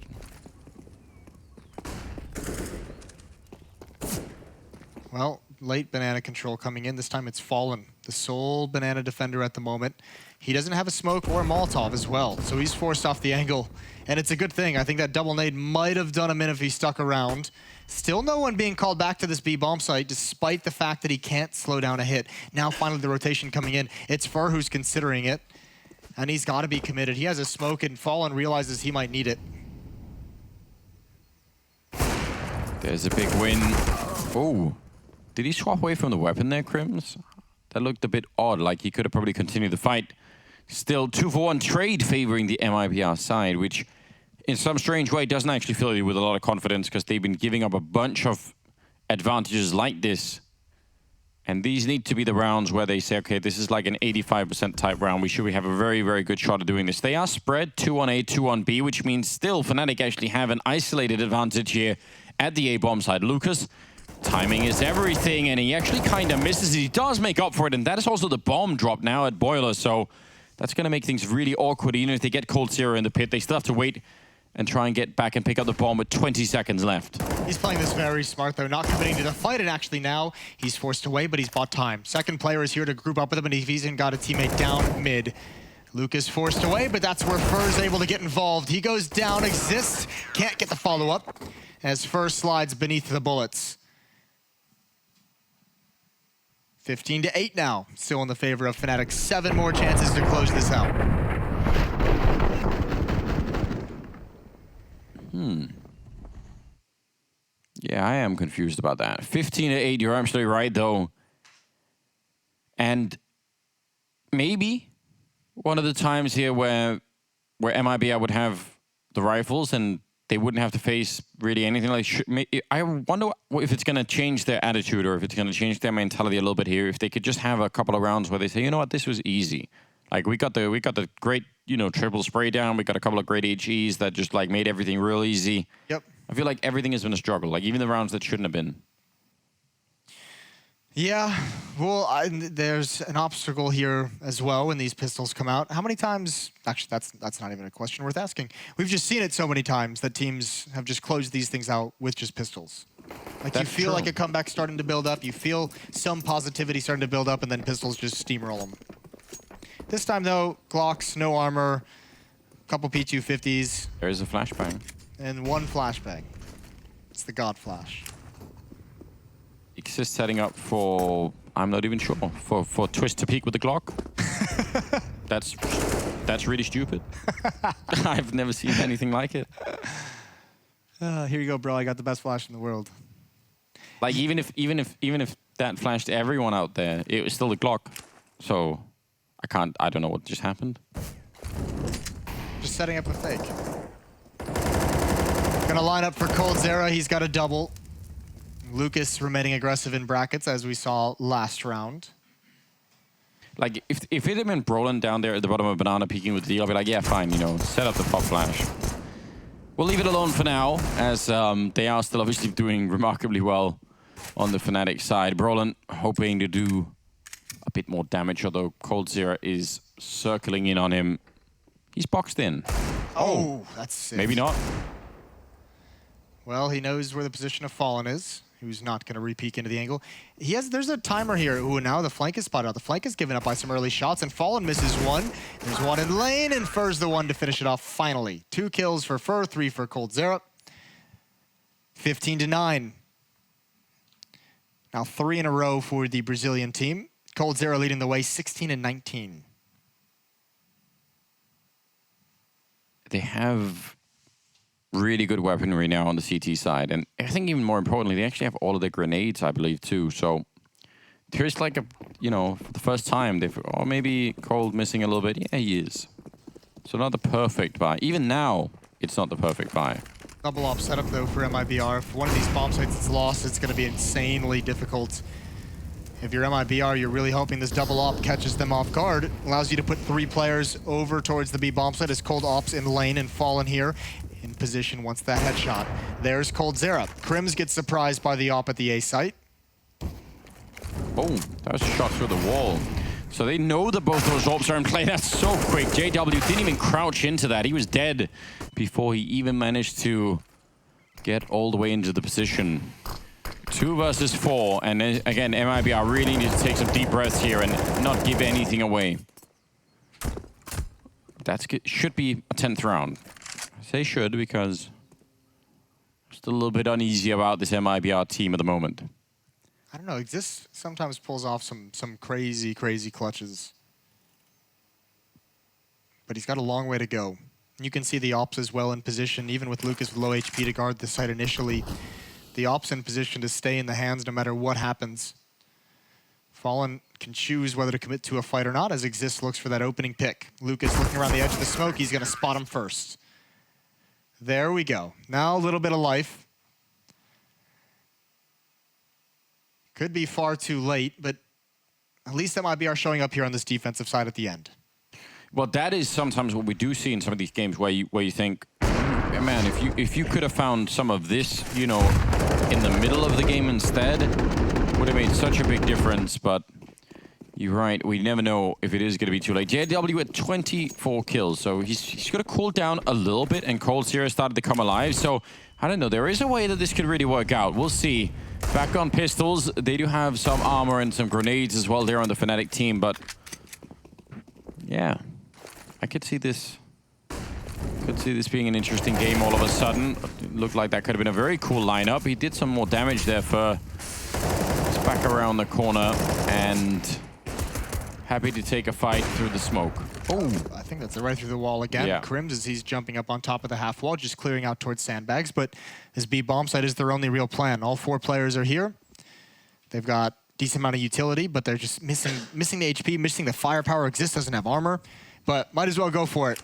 Well, late banana control coming in. This time it's Fallen, the sole banana defender at the moment. He doesn't have a smoke or a Molotov as well, so he's forced off the angle. And it's a good thing. I think that double nade might have done him in if he stuck around. Still no one being called back to this B bomb site, despite the fact that he can't slow down a hit. Now finally the rotation coming in. It's Fur who's considering it. And he's got to be committed. He has a smoke, and Fallen realizes he might need it. There's a big win. Oh, did he swap away from the weapon there, Crims? That looked a bit odd, like he could have probably continued the fight. Still 2-for-1 trade favoring the MIBR side, which in some strange way doesn't actually fill you with a lot of confidence because they've been giving up a bunch of advantages like this. And these need to be the rounds where they say, okay, this is like an 85% type round. We have a very, very good shot at doing this. They are spread 2 on A, 2 on B, which means still Fnatic actually have an isolated advantage here at the A bomb side. Lucas, timing is everything, and he actually kind of misses. He does make up for it, and that is also the bomb drop now at Boiler. So that's going to make things really awkward. Even if they get Cold Zero in the pit, they still have to wait and try and get back and pick up the bomb with 20 seconds left. He's playing this very smart, though, not committing to the fight, and actually now he's forced away, but he's bought time. Second player is here to group up with him, and he's even got a teammate down mid. Lucas forced away, but that's where Fur's able to get involved. He goes down, Exist, can't get the follow-up, as Fur slides beneath the bullets. 15-8 now, still in the favor of Fnatic. 7 more chances to close this out. Yeah, I am confused about that. 15-8, you're absolutely right, though. And maybe one of the times here where MIBR would have the rifles and they wouldn't have to face really anything like... I wonder if it's going to change their attitude or if it's going to change their mentality a little bit here. If they could just have a couple of rounds where they say, you know what, this was easy. Like, we got the great, triple spray down. We got a couple of great HEs that just, like, made everything real easy. Yep. I feel like everything has been a struggle. Like, even the rounds that shouldn't have been. Yeah, well, there's an obstacle here as well when these pistols come out. How many times... Actually, that's not even a question worth asking. We've just seen it so many times that teams have just closed these things out with just pistols. Like, you feel like a comeback starting to build up. You feel some positivity starting to build up, and then pistols just steamroll them. This time, though, Glocks, no armor, couple P250s. There's a flashbang. And 1 flashbang. It's the God Flash. Exist setting up for, I'm not even sure, for twist to peek with the Glock. That's really stupid. I've never seen anything like it. Here you go, bro. I got the best flash in the world. Like, even if that flashed everyone out there, it was still the Glock. So I don't know what just happened. Just setting up a fake. Gonna line up for coldzera. He's got a double. Lucas remaining aggressive in brackets, as we saw last round. Like, if it had been Brolin down there at the bottom of Banana peeking with the deal, I'd be like, yeah, fine, you know, set up the pop flash. We'll leave it alone for now, as they are still obviously doing remarkably well on the Fnatic side. Brolin hoping to do a bit more damage, although coldzera is circling in on him. He's boxed in. Oh, that's sick. Maybe not. Well, he knows where the position of Fallen is, who's not going to re-peek into the angle. There's a timer here. Ooh, now the flank is spotted out. The flank is given up by some early shots, and Fallen misses one. There's one in lane, and Fur's the one to finish it off finally. 2 kills for Fur, 3 for coldzera. 15-9. Now 3 in a row for the Brazilian team. coldzera leading the way, 16-19. They have really good weaponry now on the CT side. And I think even more importantly, they actually have all of their grenades, I believe, too. So there's like a, you know, for the first time, or maybe Cold missing a little bit. Yeah, he is. So not the perfect buy. Even now, it's not the perfect buy. Double op setup, though, for MIBR. If one of these bomb sites is lost, it's going to be insanely difficult. If you're MIBR, you're really hoping this double op catches them off guard. Allows you to put 3 players over towards the B bomb site as Cold ops in lane and Fallen here in position once that headshot. There's coldzera. Crims gets surprised by the op at the A site. Oh, that was a shot through the wall. So they know that both those ops are in play. That's so quick. JW didn't even crouch into that. He was dead before he even managed to get all the way into the position. 2 versus 4, and then, again, MIBR really need to take some deep breaths here and not give anything away. That should be a 10th round. I say should because I'm still a little bit uneasy about this MIBR team at the moment. I don't know, Exist sometimes pulls off some crazy, crazy clutches. But he's got a long way to go. You can see the ops as well in position, even with Lucas with low HP to guard the site initially. The ops in position to stay in the hands no matter what happens. Fallen can choose whether to commit to a fight or not as Exist looks for that opening pick. Lucas looking around the edge of the smoke, he's going to spot him first. There we go. Now a little bit of life. Could be far too late, but at least MIBR showing up here on this defensive side at the end. Well, that is sometimes what we do see in some of these games where you think, man, if you could have found some of this, you know, in the middle of the game instead, would have made such a big difference. But you're right, we never know if it is going to be too late. JW at 24 kills, so he's going to cool down a little bit, and coldzera started to come alive. So I don't know, there is a way that this could really work out. We'll see. Back on pistols, they do have some armor and some grenades as well there on the Fnatic team, but yeah, I could see this. Could see this being an interesting game all of a sudden. It looked like that could have been a very cool lineup. He did some more damage there for... He's back around the corner and happy to take a fight through the smoke. Oh, I think that's right through the wall again. Yeah. Crims as he's jumping up on top of the half wall, just clearing out towards sandbags. But this B bomb site is their only real plan. All 4 players are here. They've got decent amount of utility, but they're just missing the HP, missing the firepower. Exist doesn't have armor, but might as well go for it.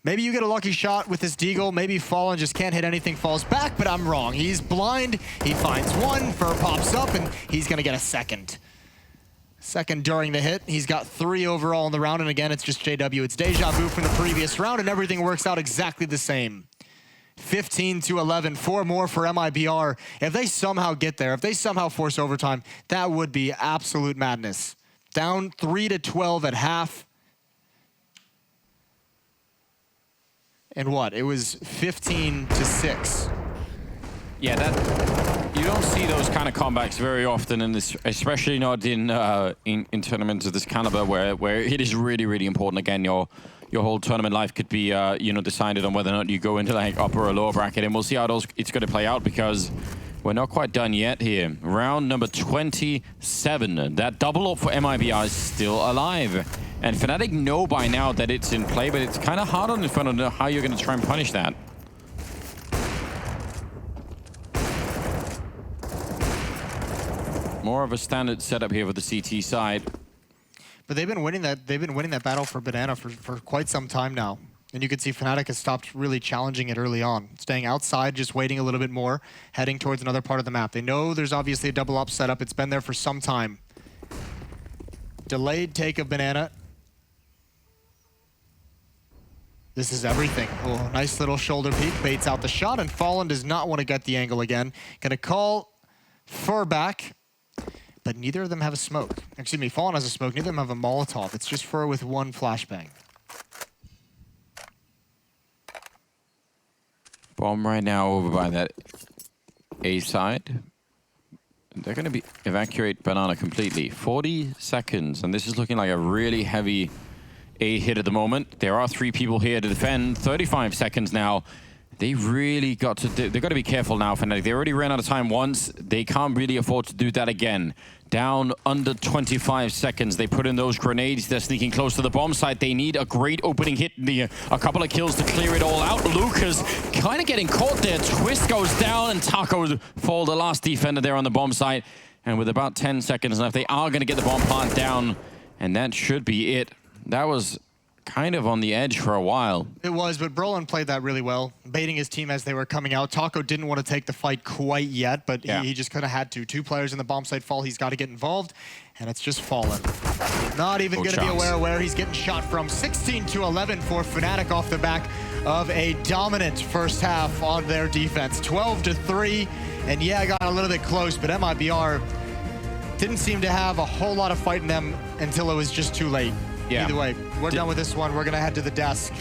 Maybe you get a lucky shot with this deagle. Maybe Fallen just can't hit anything, falls back, but I'm wrong. He's blind. He finds one. Fur pops up, and he's going to get a second. Second during the hit. He's got 3 overall in the round, and again, it's just JW. It's deja vu from the previous round, and everything works out exactly the same. 15-11, 4 more for MIBR. If they somehow get there, if they somehow force overtime, that would be absolute madness. Down 3-12 at half. And what? It was 15-6. yeah, that you don't see those kind of comebacks very often in this, especially not in tournaments of this caliber, where it is really, really important. Again, your whole tournament life could be you know, decided on whether or not you go into like upper or lower bracket, and we'll see how it's going to play out because we're not quite done yet here. Round number 27. That double up for MIBR is still alive. And Fnatic know by now that it's in play, but it's kind of hard on Inferno to know how you're going to try and punish that. More of a standard setup here for the CT side. But they've been winning that battle for Banana for quite some time now. And you can see Fnatic has stopped really challenging it early on, staying outside, just waiting a little bit more, heading towards another part of the map. They know there's obviously a double up setup. It's been there for some time. Delayed take of Banana. This is everything. Oh, nice little shoulder peek, baits out the shot, and Fallen does not want to get the angle again. Gonna call Fur back, but neither of them have a smoke. Excuse me, Fallen has a smoke, neither of them have a Molotov. It's just Fur with one flashbang. Bomb right now over by that A side. They're going to evacuate Banana completely. 40 seconds, and this is looking like a really heavy A hit at the moment. There are 3 people here to defend. 35 seconds now. They really got to they've got to be careful now, Fnatic. They already ran out of time once. They can't really afford to do that again. Down under 25 seconds. They put in those grenades. They're sneaking close to the bomb site. They need a great opening hit. A couple of kills to clear it all out. Lucas kind of getting caught there. Twist goes down, and Taco fall, the last defender there on the bomb site. And with about 10 seconds left, they are going to get the bomb plant down. And that should be it. That was kind of on the edge for a while. It was, but Brolin played that really well, baiting his team as they were coming out. Taco didn't want to take the fight quite yet, but he just kind of had to. 2 players in the bomb site fall. He's got to get involved, and it's just Fallen. Not even going to be aware where he's getting shot from. 16-11 for Fnatic off the back of a dominant first half on their defense. 12-3, and yeah, got a little bit close, but MIBR didn't seem to have a whole lot of fight in them until it was just too late. Yeah. Either way, we're done with this one. We're going to head to the desk.